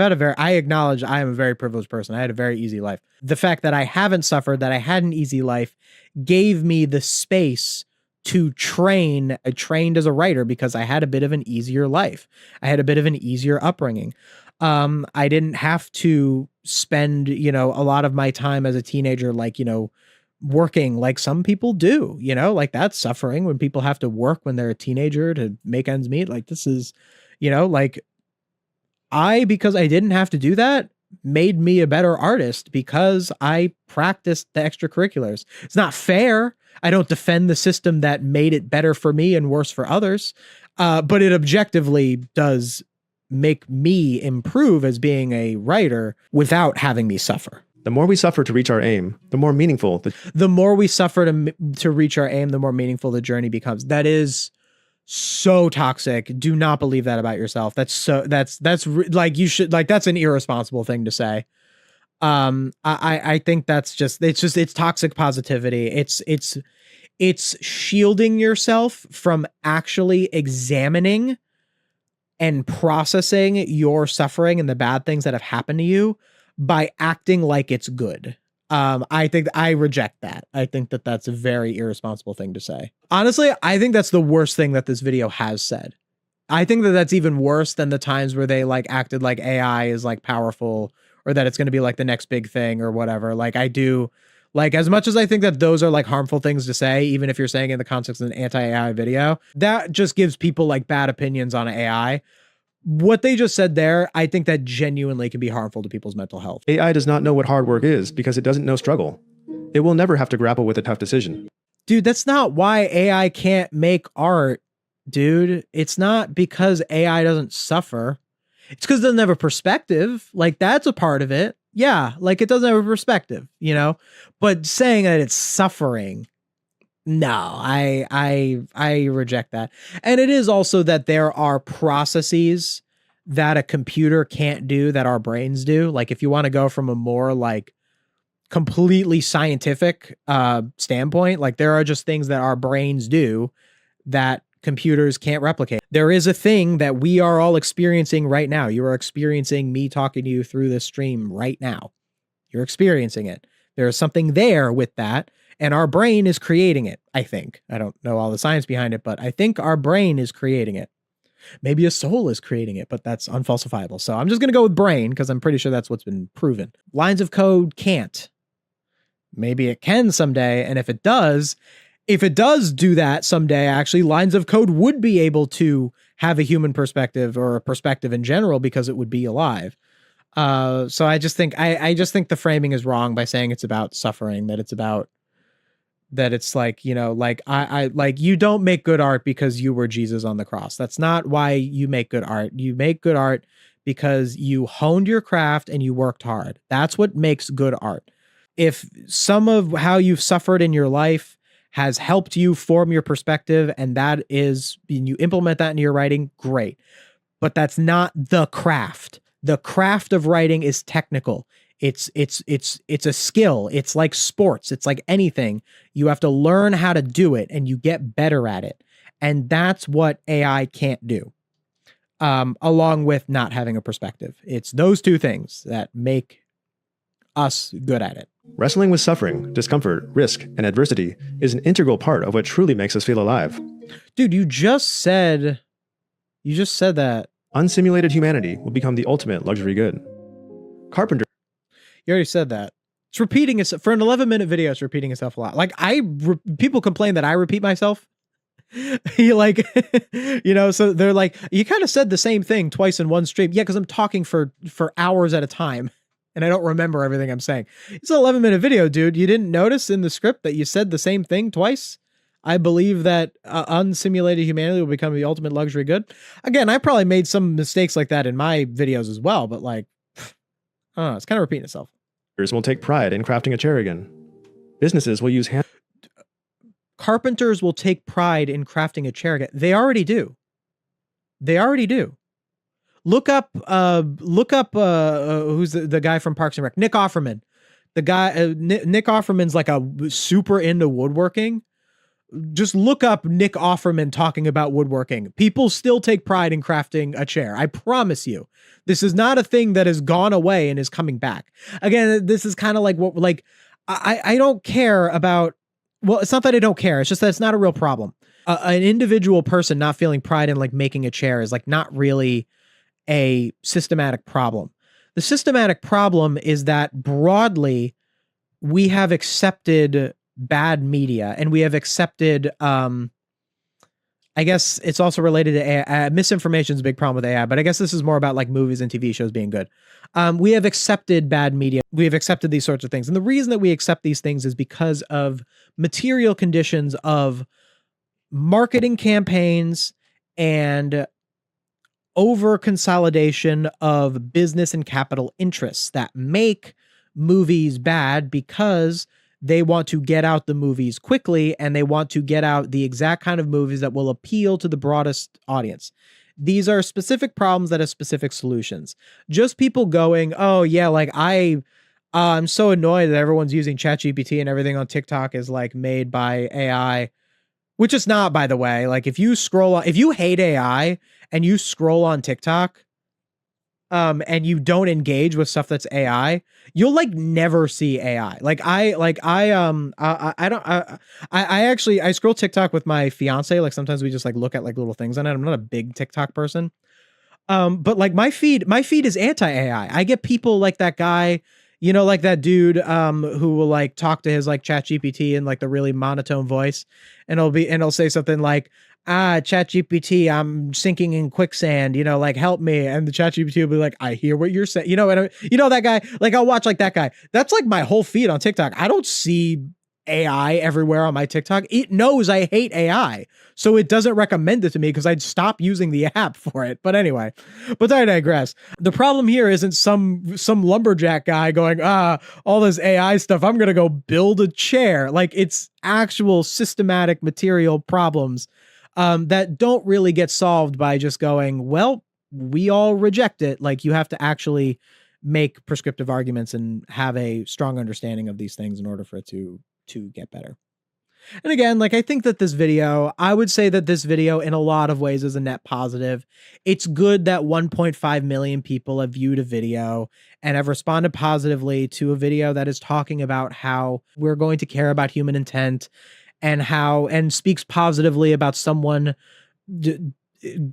acknowledge I am a very privileged person. I had a very easy life. The fact that I haven't suffered, that I had an easy life, gave me the space to train. I trained as a writer because I had a bit of an easier life. I had a bit of an easier upbringing. I didn't have to spend, you know, a lot of my time as a teenager, like, you know, working like some people do, you know, like that's suffering when people have to work when they're a teenager to make ends meet. Like, this is, you know, like because I didn't have to do that, made me a better artist because I practiced the extracurriculars. It's not fair. I don't defend the system that made it better for me and worse for others. But it objectively does make me improve as being a writer without having me suffer. The more we suffer to reach our aim, the more meaningful the more we suffer to reach our aim, the more meaningful the journey becomes. That is so toxic. Do not believe that about yourself. That's like, you should, like, that's an irresponsible thing to say. I think that's it's toxic positivity. It's shielding yourself from actually examining and processing your suffering and the bad things that have happened to you by acting like it's good. I think I reject that. I think that that's a very irresponsible thing to say. Honestly, I think that's the worst thing that this video has said. I think that that's even worse than the times where they like acted like AI is like powerful, or that it's going to be like the next big thing or whatever. Like, I do, like, as much as I think that those are like harmful things to say, even if you're saying in the context of an anti-AI video, that just gives people like bad opinions on AI. What they just said there, I think that genuinely can be harmful to people's mental health. AI does not know what hard work is because it doesn't know struggle. It will never have to grapple with a tough decision. Dude, that's not why AI can't make art, dude. It's not because AI doesn't suffer. It's because it doesn't have a perspective. Like, that's a part of it. Yeah, like, it doesn't have a perspective, you know? But saying that it's suffering, no, I reject that. And it is also that there are processes that a computer can't do that our brains do. Like, if you want to go from a more like completely scientific standpoint, like, there are just things that our brains do that computers can't replicate. There is a thing that we are all experiencing right now. You are experiencing me talking to you through this stream right now. You're experiencing it. There is something there with that, and our brain is creating it, I think. I don't know all the science behind it, but I think our brain is creating it. Maybe a soul is creating it, but that's unfalsifiable. So I'm just going to go with brain because I'm pretty sure that's what's been proven. Lines of code can't. Maybe it can someday, and if it does do that someday, actually, lines of code would be able to have a human perspective, or a perspective in general, because it would be alive. So I just think the framing is wrong by saying it's about suffering, that it's like, you know, like, I like, you don't make good art because you were Jesus on the cross. That's not why you make good art. You make good art because you honed your craft and you worked hard. That's what makes good art. If some of how you've suffered in your life has helped you form your perspective, and you implement that into your writing, great. But that's not the craft. The craft of writing is technical. It's a skill. It's like sports. It's like anything. You have to learn how to do it, and you get better at it. And that's what AI can't do. Along with not having a perspective. It's those two things that make us good at it. Wrestling with suffering, discomfort, risk, and adversity is an integral part of what truly makes us feel alive. Dude, you just said that. Unsimulated humanity will become the ultimate luxury good. Carpenter. You already said that. It's repeating itself. For an 11-minute video, it's repeating itself a lot. Like, people complain that I repeat myself. You like, you know, so they're like, you kind of said the same thing twice in one stream. Yeah, because I'm talking for hours at a time. And I don't remember everything I'm saying. It's an 11-minute video, dude. You didn't notice in the script that you said the same thing twice? I believe that unsimulated humanity will become the ultimate luxury good. Again, I probably made some mistakes like that in my videos as well, but like, I don't know, it's kind of repeating itself. Will take pride in crafting a chair again. Businesses will use hand. Carpenters will take pride in crafting a chair again. They already do. They already do. Look up who's the guy from Parks and Rec, Nick Offerman. The guy, Nick Offerman's like a super into woodworking. Just look up Nick Offerman talking about woodworking. People still take pride in crafting a chair. I promise you. This is not a thing that has gone away and is coming back. Again, this is kind of like what, like, I don't care about, well, it's not that I don't care. It's just that it's not a real problem. An individual person not feeling pride in like making a chair is like not really a systematic problem. The systematic problem is that broadly we have accepted bad media, and we have accepted, I guess it's also related to AI. Misinformation is a big problem with AI, but I guess this is more about like movies and TV shows being good. We have accepted bad media. We have accepted these sorts of things. And the reason that we accept these things is because of material conditions of marketing campaigns and over consolidation of business and capital interests that make movies bad because they want to get out the movies quickly and they want to get out the exact kind of movies that will appeal to the broadest audience. These are specific problems that have specific solutions. Just people going, oh yeah, like I'm so annoyed that everyone's using ChatGPT and everything on TikTok is like made by AI, which is not, by the way. Like if you hate AI and you scroll on TikTok, and you don't engage with stuff that's AI, you'll like never see AI. I scroll TikTok with my fiance. Like sometimes we just like look at like little things on it. I'm not a big TikTok person. But like my feed is anti-AI. I get people like that guy, like that dude who will like talk to his like chat GPT in like the really monotone voice, and he'll say something like, chat GPT, I'm sinking in quicksand, like help me. And the chat GPT will be like, I hear what you're saying. That guy, like I'll watch like that guy. That's like my whole feed on TikTok. I don't see AI everywhere on my TikTok. It knows I hate AI, so it doesn't recommend it to me because I'd stop using the app for it. But anyway, but I digress. The problem here isn't some lumberjack guy going, all this AI stuff, I'm gonna go build a chair. Like it's actual systematic material problems that don't really get solved by just going, well, we all reject it. Like you have to actually make prescriptive arguments and have a strong understanding of these things in order for it to get better. And again, like I think that I would say that this video in a lot of ways is a net positive. It's good that 1.5 million people have viewed a video and have responded positively to a video that is talking about how we're going to care about human intent and speaks positively about someone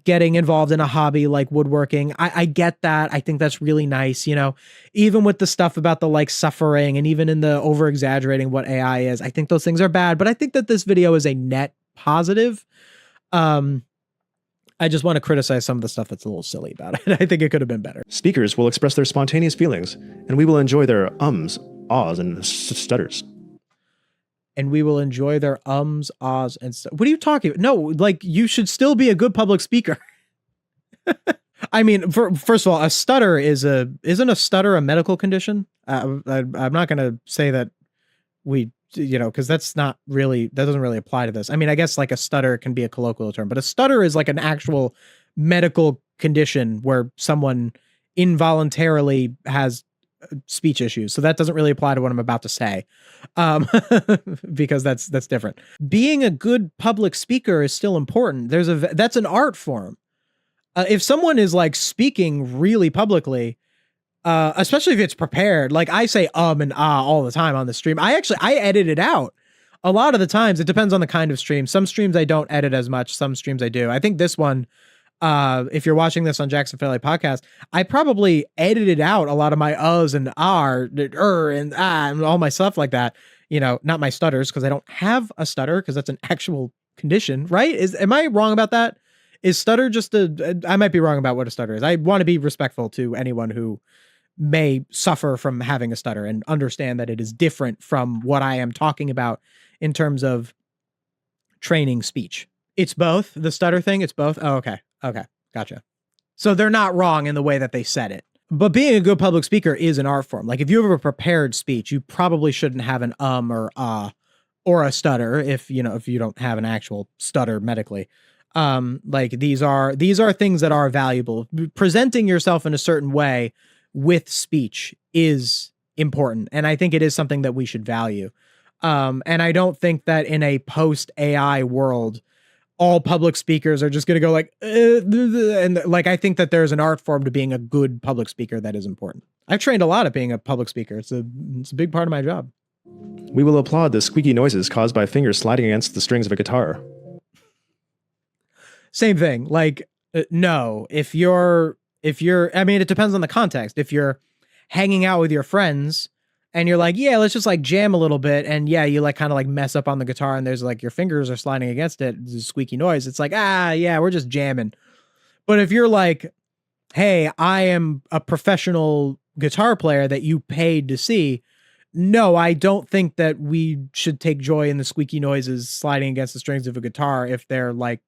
getting involved in a hobby like woodworking. I get that. I think that's really nice. Even with the stuff about the like suffering and even in the over exaggerating what AI is, I think those things are bad, but I think that this video is a net positive. I just want to criticize some of the stuff that's a little silly about it. I think it could have been better. Speakers will express their spontaneous feelings, and we will enjoy their ahs, and stutters. And we will enjoy their ahs, and stuff. What are you talking about? No, like you should still be a good public speaker. I mean, first of all, a stutter isn't a stutter a medical condition? I'm not going to say that because that doesn't really apply to this. I mean, I guess like a stutter can be a colloquial term, but a stutter is like an actual medical condition where someone involuntarily has speech issues. So that doesn't really apply to what I'm about to say, because that's different. Being a good public speaker is still important. That's an art form. If someone is like speaking really publicly, especially if it's prepared, like I say and ah all the time on the stream. I edit it out a lot of the times. It depends on the kind of stream. Some streams I don't edit as much. Some streams I do. I think this one, if you're watching this on Jackson Fairlight Podcast, I probably edited out a lot of my uhs and and all my stuff like that. Not my stutters, because I don't have a stutter, because that's an actual condition, right? Am I wrong about that? Is stutter just I might be wrong about what a stutter is. I want to be respectful to anyone who may suffer from having a stutter and understand that it is different from what I am talking about in terms of training speech. It's both. The stutter thing, it's both. Oh, okay. Okay. Gotcha. So they're not wrong in the way that they said it. But being a good public speaker is an art form. Like if you have a prepared speech, you probably shouldn't have an or or a stutter if you don't have an actual stutter medically. Like these are things that are valuable. Presenting yourself in a certain way with speech is important, and I think it is something that we should value. And I don't think that in a post AI world, all public speakers are just going to go like, and like, I think that there's an art form to being a good public speaker that is important. I've trained a lot at being a public speaker. It's a big part of my job. We will applaud the squeaky noises caused by fingers sliding against the strings of a guitar. Same thing. Like, no, if you're, I mean, it depends on the context. If you're hanging out with your friends and you're like, yeah, let's just like jam a little bit. And yeah, you like kind of like mess up on the guitar and there's like your fingers are sliding against it. It's a squeaky noise. It's like, yeah, we're just jamming. But if you're like, hey, I am a professional guitar player that you paid to see, no, I don't think that we should take joy in the squeaky noises sliding against the strings of a guitar if they're like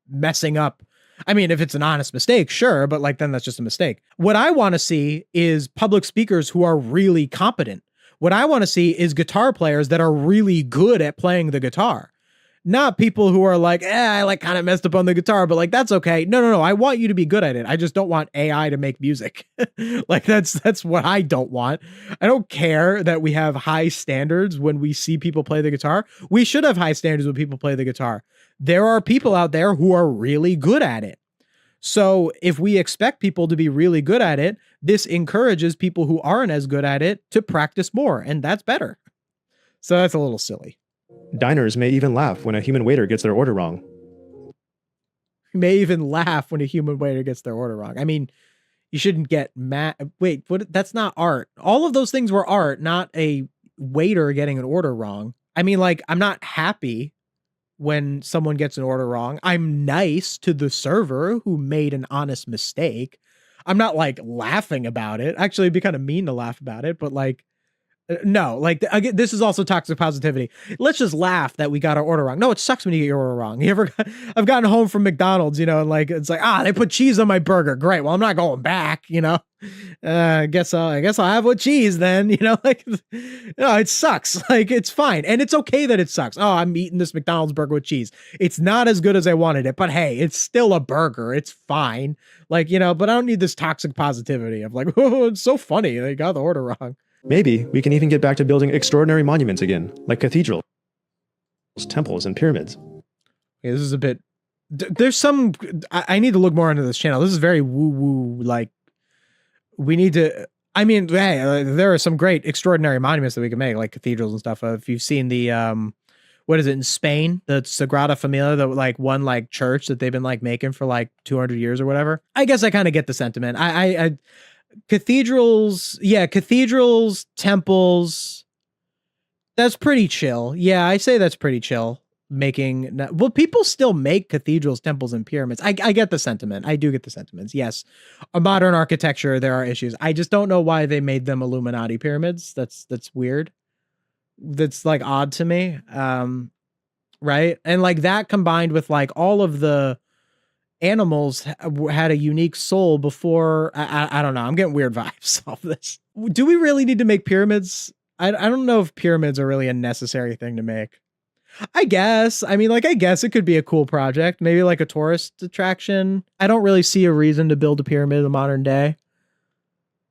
messing up. I mean, if it's an honest mistake, sure, but like then that's just a mistake. What I want to see is public speakers who are really competent. What I want to see is guitar players that are really good at playing the guitar. Not people who are like, I like kind of messed up on the guitar, but like, that's okay. No. I want you to be good at it. I just don't want AI to make music. Like that's what I don't want. I don't care that we have high standards when we see people play the guitar. We should have high standards when people play the guitar. There are people out there who are really good at it. So if we expect people to be really good at it, this encourages people who aren't as good at it to practice more. And that's better. So that's a little silly. Diners may even laugh when a human waiter gets their order wrong. May even laugh when a human waiter gets their order wrong. I mean, you shouldn't get mad. Wait, what? That's not art. All of those things were art, not a waiter getting an order wrong. I mean, like, I'm not happy when someone gets an order wrong. I'm nice to the server who made an honest mistake. I'm not like laughing about it. Actually, it'd be kind of mean to laugh about it, but like, no, like again, this is also toxic positivity. Let's just laugh that we got our order wrong. No, it sucks when you get your order wrong. I've gotten home from McDonald's, and like, it's like, they put cheese on my burger. Great. Well, I'm not going back, I guess I'll have with cheese then, like, no, it sucks. Like, it's fine. And it's okay that it sucks. Oh, I'm eating this McDonald's burger with cheese. It's not as good as I wanted it, but hey, it's still a burger. It's fine. Like, but I don't need this toxic positivity of like, oh, it's so funny. They got the order wrong. Maybe we can even get back to building extraordinary monuments again, like cathedrals, temples, and pyramids. Okay, this is a bit... There's some... I need to look more into this channel. This is very woo-woo, like... We need to... I mean, hey, there are some great extraordinary monuments that we can make, like cathedrals and stuff. If you've seen the... what is it, in Spain? The Sagrada Familia, the like one like church that they've been like making for like 200 years or whatever. I guess I kind of get the sentiment. Cathedrals, temples, that's pretty chill. Yeah, I say that's pretty chill. People still make cathedrals, temples, and pyramids. I get the sentiment. I do get the sentiments. Yes, a modern architecture, there are issues. I just don't know why they made them Illuminati pyramids. That's weird. That's like odd to me. Right? And like that combined with like all of the animals had a unique soul before. I don't know. I'm getting weird vibes off this. Do we really need to make pyramids? I don't know if pyramids are really a necessary thing to make. I guess. I mean, like, I guess it could be a cool project. Maybe like a tourist attraction. I don't really see a reason to build a pyramid in the modern day.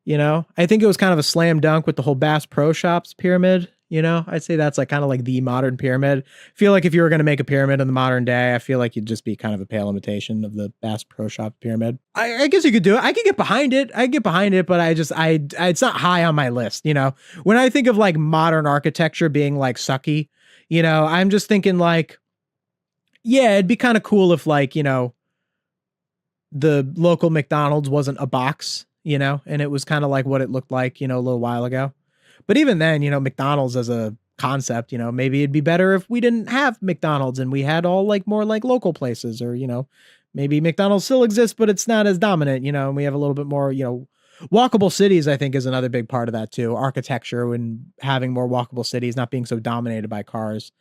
I think it was kind of a slam dunk with the whole Bass Pro Shops pyramid. I'd say that's like kind of like the modern pyramid. I feel like if you were going to make a pyramid in the modern day, I feel like you'd just be kind of a pale imitation of the Bass Pro Shop pyramid. I guess you could do it. I could get behind it. But it's not high on my list. When I think of like modern architecture being like sucky, I'm just thinking like, yeah, it'd be kind of cool if like, the local McDonald's wasn't a box, and it was kind of like what it looked like, a little while ago. But even then, McDonald's as a concept, maybe it'd be better if we didn't have McDonald's and we had all like more like local places, or, maybe McDonald's still exists, but it's not as dominant, and we have a little bit more, walkable cities, I think, is another big part of that too. Architecture and having more walkable cities, not being so dominated by cars.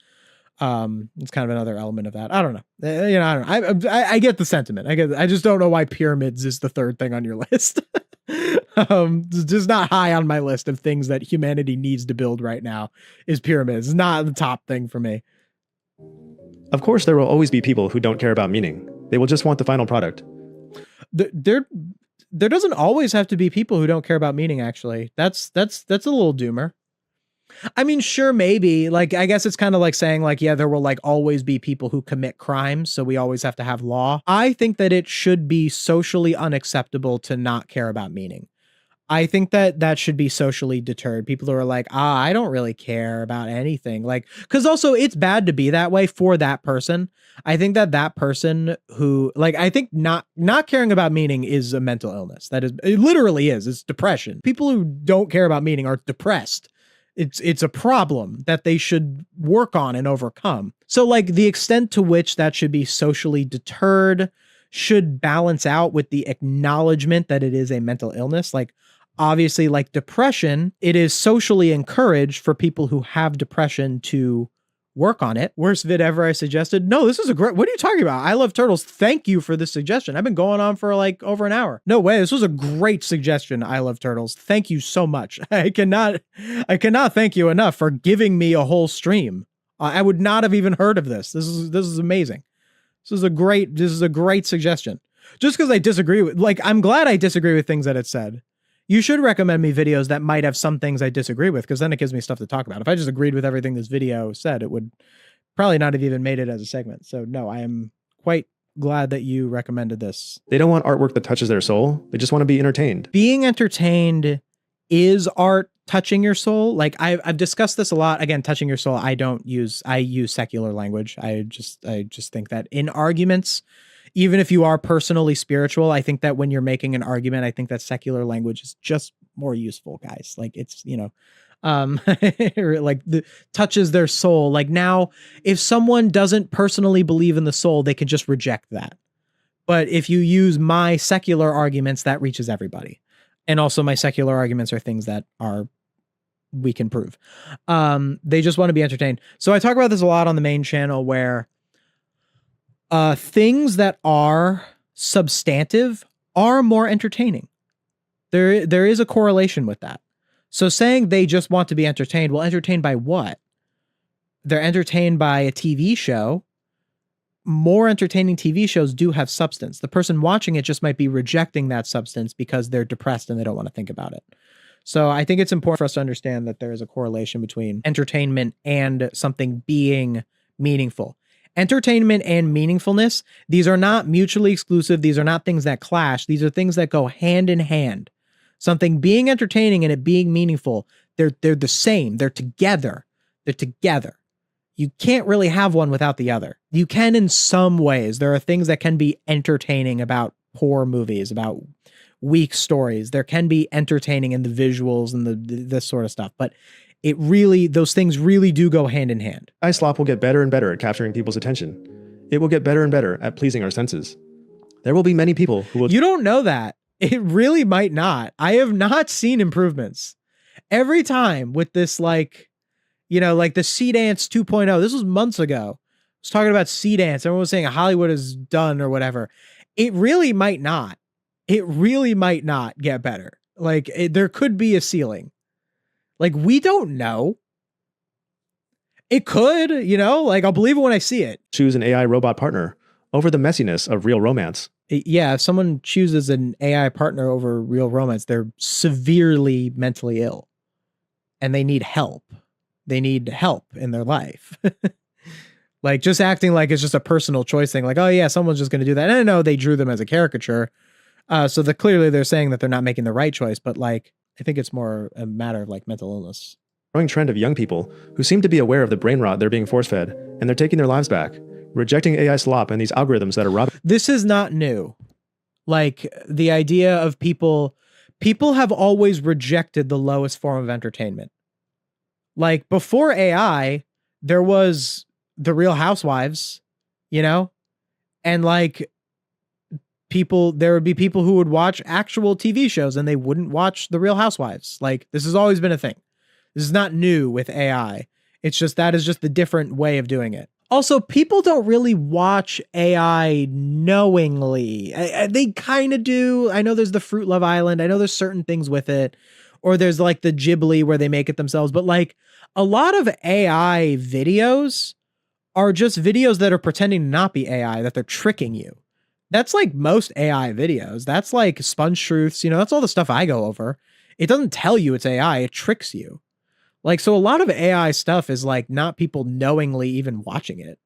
It's kind of another element of that. I don't know. I don't know. I get the sentiment. I just don't know why pyramids is the third thing on your list. It's just not high on my list of things that humanity needs to build right now is pyramids. It's not the top thing for me. Of course, there will always be people who don't care about meaning. They will just want the final product. There doesn't always have to be people who don't care about meaning, actually. That's a little doomer. I mean, sure, maybe. Like, I guess it's kind of like saying, like, yeah, there will like always be people who commit crimes, so we always have to have law. I think that it should be socially unacceptable to not care about meaning. I think that should be socially deterred. People who are like, I don't really care about anything. Like, because also it's bad to be that way for that person. I think that person who, like, I think not caring about meaning is a mental illness. That is, it literally is. It's depression. People who don't care about meaning are depressed. It's a problem that they should work on and overcome. So like the extent to which that should be socially deterred should balance out with the acknowledgement that it is a mental illness. Like, obviously, like depression, it is socially encouraged for people who have depression to work on it. Worst vid ever I suggested. No, this is a great, what are you talking about? I love turtles. Thank you for this suggestion. I've been going on for like over an hour. No way. This was a great suggestion. I love turtles. Thank you so much. I cannot thank you enough for giving me a whole stream. I would not have even heard of this. This is amazing. This is a great suggestion. Just because I disagree with, like, I'm glad I disagree with things that it said. You should recommend me videos that might have some things I disagree with, because then it gives me stuff to talk about. If I just agreed with everything this video said, it would probably not have even made it as a segment. So no, I am quite glad that you recommended this. They don't want artwork that touches their soul. They just want to be entertained. Being entertained is art touching your soul. Like I've discussed this a lot. Again, touching your soul. I use secular language. I just think that in arguments, even if you are personally spiritual, I think that when you're making an argument, I think that secular language is just more useful, guys. Like it's, like touches their soul. Like now, if someone doesn't personally believe in the soul, they can just reject that. But if you use my secular arguments, that reaches everybody. And also my secular arguments are things that we can prove. They just want to be entertained. So I talk about this a lot on the main channel, where things that are substantive are more entertaining. There is a correlation with that. So saying they just want to be entertained, well, entertained by what? They're entertained by a TV show. More entertaining TV shows do have substance. The person watching it just might be rejecting that substance because they're depressed and they don't want to think about it. So I think it's important for us to understand that there is a correlation between entertainment and something being meaningful. Entertainment and meaningfulness, these are not mutually exclusive. These are not things that clash. These are things that go hand in hand. Something being entertaining and it being meaningful, they're the same. They're together. They're together. You can't really have one without the other. You can in some ways. There are things that can be entertaining about poor movies, about weak stories. There can be entertaining in the visuals and this sort of stuff. But those things really do go hand in hand. AI slop will get better and better at capturing people's attention. It will get better and better at pleasing our senses. There will be many people who will... You don't know that. It really might not. I have not seen improvements. Every time with this, like the Sea Dance 2.0, this was months ago. I was talking about Sea Dance. Everyone was saying Hollywood is done or whatever. It really might not. It really might not get better. Like there could be a ceiling. Like we don't know. It could, like I'll believe it when I see it. Choose an AI robot partner over the messiness of real romance. Yeah, if someone chooses an AI partner over real romance, they're severely mentally ill and they need help. They need help in their life. Like just acting like it's just a personal choice thing. Like, oh yeah, someone's just going to do that. And I know they drew them as a caricature. So clearly they're saying that they're not making the right choice, but like, I think it's more a matter of like mental illness. Growing trend of young people who seem to be aware of the brain rot they're being force-fed, and they're taking their lives back, rejecting AI slop and these algorithms that are robbing. This is not new. Like the idea of people have always rejected the lowest form of entertainment. Like before AI, there was the Real Housewives, and like there would be people who would watch actual TV shows and they wouldn't watch the Real Housewives. Like this has always been a thing. This is not new with AI. It's just, that is just the different way of doing it. Also, people don't really watch AI knowingly. They kind of do. I know there's the Fruit Love Island. I know there's certain things with it. Or there's like the Ghibli where they make it themselves. But like a lot of AI videos are just videos that are pretending to not be AI, that they're tricking you. That's like most AI videos. That's like Sponge Truths. That's all the stuff I go over. It doesn't tell you it's AI. It tricks you. Like, so a lot of AI stuff is like not people knowingly even watching it.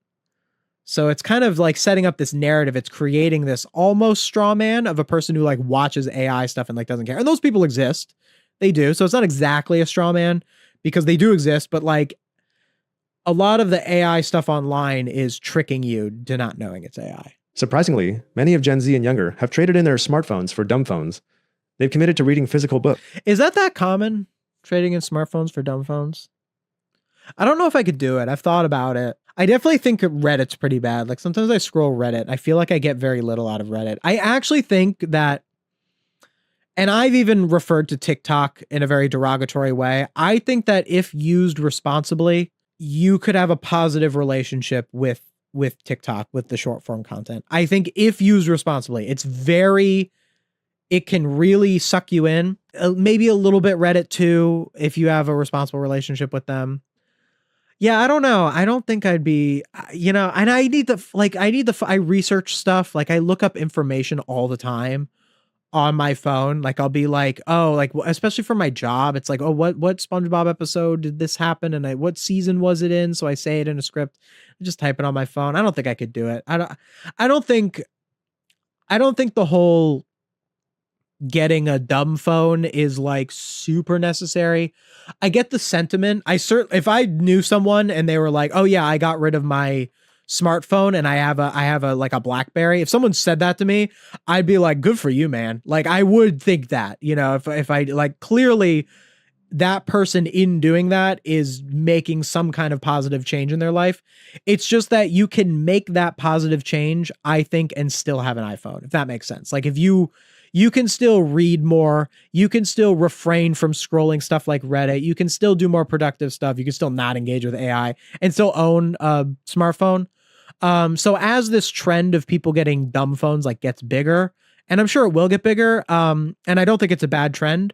So it's kind of like setting up this narrative. It's creating this almost straw man of a person who like watches AI stuff and like doesn't care. And those people exist. They do. So it's not exactly a straw man because they do exist, but like a lot of the AI stuff online is tricking you to not knowing it's AI. Surprisingly, many of Gen Z and younger have traded in their smartphones for dumb phones. They've committed to reading physical books. Is that common? Trading in smartphones for dumb phones? I don't know if I could do it. I've thought about it. I definitely think Reddit's pretty bad. Like sometimes I scroll Reddit. I feel like I get very little out of Reddit. I actually think that, and I've even referred to TikTok in a very derogatory way. I think that if used responsibly, you could have a positive relationship with TikTok, with the short form content. I think if used responsibly, it can really suck you in. Maybe a little bit Reddit too, if you have a responsible relationship with them. Yeah, I don't know. I don't think I'd be, and I research stuff. Like I look up information all the time on my phone. Like I'll be like, oh, like especially for my job, it's like, oh, what SpongeBob episode did this happen, and what season was it in? So I say it in a script. I just type it on my phone. I don't think I could do it. I don't think the whole getting a dumb phone is like super necessary. I get the sentiment. If I knew someone and they were like, "Oh yeah, I got rid of my smartphone and I have a like a BlackBerry." If someone said that to me, I'd be like, "Good for you, man." Like I would think that, if I like, clearly that person in doing that is making some kind of positive change in their life. It's just that you can make that positive change, I think, and still have an iPhone, if that makes sense. Like if you can still read more, you can still refrain from scrolling stuff like Reddit, you can still do more productive stuff, you can still not engage with AI and still own a smartphone. So as this trend of people getting dumb phones like gets bigger, and I'm sure it will get bigger, and I don't think it's a bad trend.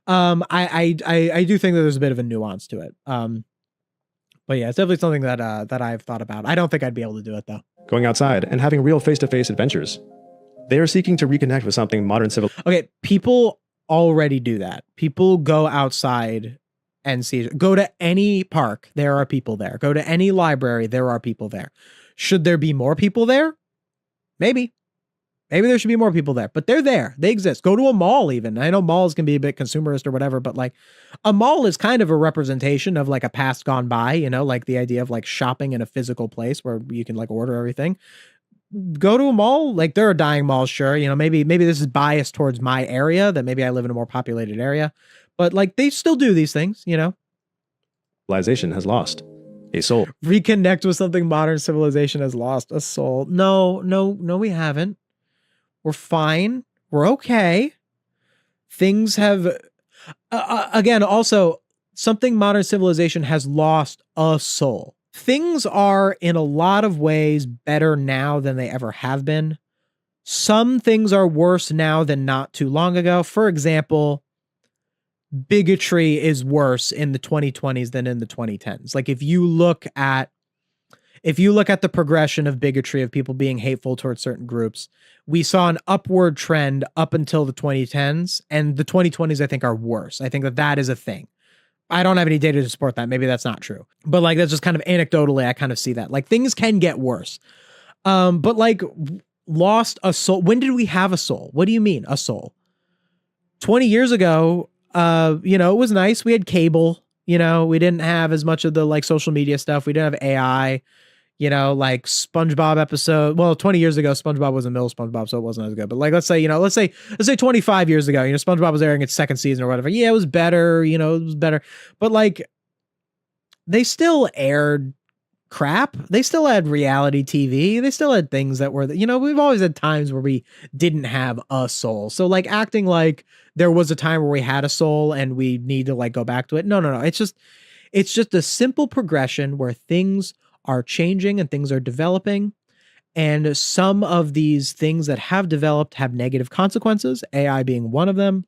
I do think that there's a bit of a nuance to it. But yeah, it's definitely something that I've thought about. I don't think I'd be able to do it though. Going outside and having real face-to-face adventures. They are seeking to reconnect with something modern civil. Okay, people already do that. People go outside and go to any park, there are people there. Go to any library, there are people there. Should there be more people there? Maybe there should be more people there, but they're there. They exist. Go to a mall even. I know malls can be a bit consumerist or whatever, but like a mall is kind of a representation of like a past gone by, like the idea of like shopping in a physical place where you can like order everything. Go to a mall. Like there are dying malls, sure. Maybe this is biased towards my area, that maybe I live in a more populated area, but like they still do these things, Civilization has lost a soul. Reconnect with something modern civilization has lost a soul. No, we haven't. We're fine. We're okay. Things have, again, also something modern civilization has lost a soul. Things are in a lot of ways better now than they ever have been. Some things are worse now than not too long ago. For example, bigotry is worse in the 2020s than in the 2010s. Like if you look at the progression of bigotry, of people being hateful towards certain groups, we saw an upward trend up until the 2010s, and the 2020s I think are worse. I think that is a thing. I don't have any data to support that. Maybe that's not true. But like, that's just kind of anecdotally, I kind of see that. Like things can get worse. But like lost a soul. When did we have a soul? What do you mean a soul? 20 years ago, it was nice. We had cable, we didn't have as much of the like social media stuff. We didn't have AI, like SpongeBob episode. Well, 20 years ago, SpongeBob was a middle SpongeBob, so it wasn't as good. But like, let's say 25 years ago, SpongeBob was airing its second season or whatever. Yeah, it was better. It was better. But like, they still aired crap. They still had reality TV. They still had things that were, we've always had times where we didn't have a soul. So like acting like there was a time where we had a soul and we need to like go back to it. No. It's just a simple progression where things are changing and things are developing. And some of these things that have developed have negative consequences, AI being one of them.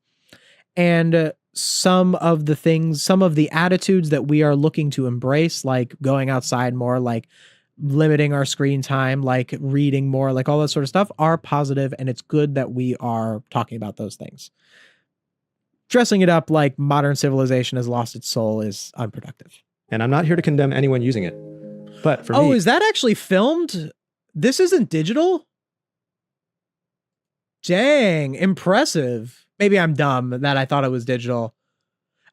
And some of the attitudes that we are looking to embrace, like going outside more, like limiting our screen time, like reading more, like all that sort of stuff, are positive. And it's good that we are talking about those things. Dressing it up like modern civilization has lost its soul is unproductive. And I'm not here to condemn anyone using it. But for me... is that actually filmed? This isn't digital? Dang, impressive. Maybe I'm dumb that I thought it was digital.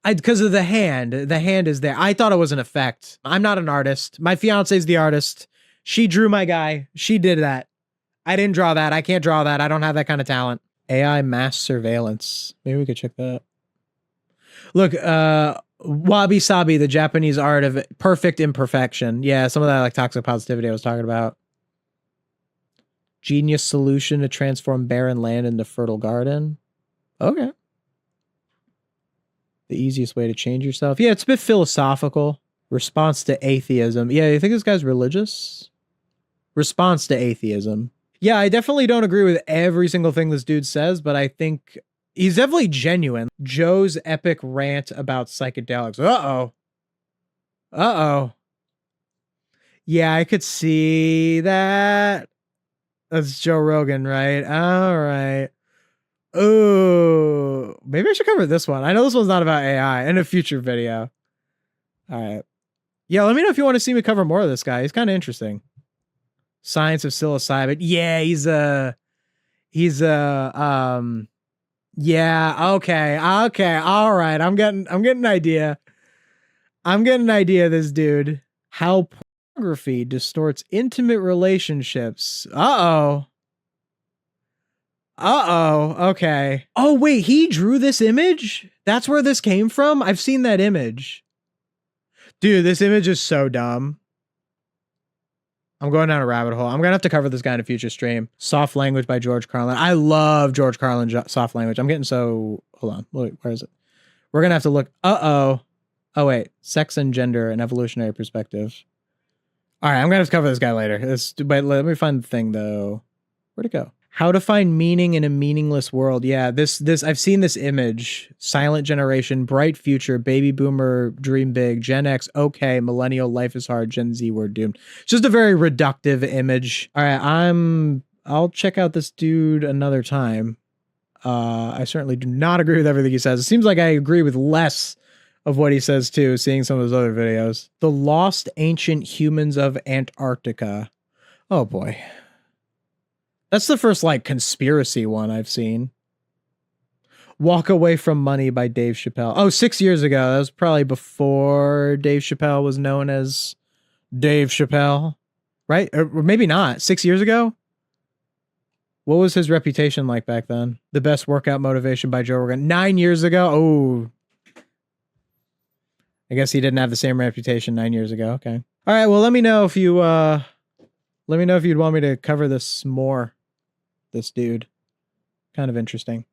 Because of the hand. The hand is there. I thought it was an effect. I'm not an artist. My fiance's the artist. She drew my guy. She did that. I didn't draw that. I can't draw that. I don't have that kind of talent. AI mass surveillance. Maybe we could check that. Look, Wabi Sabi, the Japanese art of perfect imperfection. Yeah, some of that like toxic positivity I was talking about. Genius solution to transform barren land into fertile garden. Okay. The easiest way to change yourself. Yeah, it's a bit philosophical. Response to atheism. Yeah, you think this guy's religious? Response to atheism. Yeah, I definitely don't agree with every single thing this dude says, but I think he's definitely genuine. Joe's epic rant about psychedelics. Uh-oh. Uh-oh. Yeah, I could see that. That's Joe Rogan, right? All right. Oh, maybe I should cover this one. I know this one's not about AI in a future video. All right. Yeah, let me know if you want to see me cover more of this guy. He's kind of interesting. Science of psilocybin. Yeah, yeah, okay. All right. I'm getting an idea. I'm getting an idea of this dude. How pornography distorts intimate relationships. Uh-oh. Okay. Oh, wait, he drew this image? That's where this came from? I've seen that image. Dude, this image is so dumb. I'm going down a rabbit hole. I'm going to have to cover this guy in a future stream. Soft Language by George Carlin. I love George Carlin's Soft Language. I'm getting so... Hold on. Wait, where is it? We're going to have to look... Uh-oh. Oh, wait. Sex and Gender, an Evolutionary Perspective. All right, I'm going to have to cover this guy later. But let me find the thing, though. Where'd it go? How to find meaning in a meaningless world. Yeah, this I've seen this image. Silent generation, bright future, baby boomer, dream big, Gen X, okay, millennial, life is hard, Gen Z, we're doomed. It's just a very reductive image. All right, I'll check out this dude another time. I certainly do not agree with everything he says. It seems like I agree with less of what he says too, seeing some of his other videos. The Lost Ancient Humans of Antarctica. Oh boy. That's the first, like, conspiracy one I've seen. Walk Away from Money by Dave Chappelle. Oh, 6 years ago. That was probably before Dave Chappelle was known as Dave Chappelle. Right? Or maybe not. 6 years ago? What was his reputation like back then? The Best Workout Motivation by Joe Rogan. 9 years ago? Oh. I guess he didn't have the same reputation 9 years ago. Okay. All right, well, let me know if you... let me know if you'd want me to cover this more. This dude. Kind of interesting.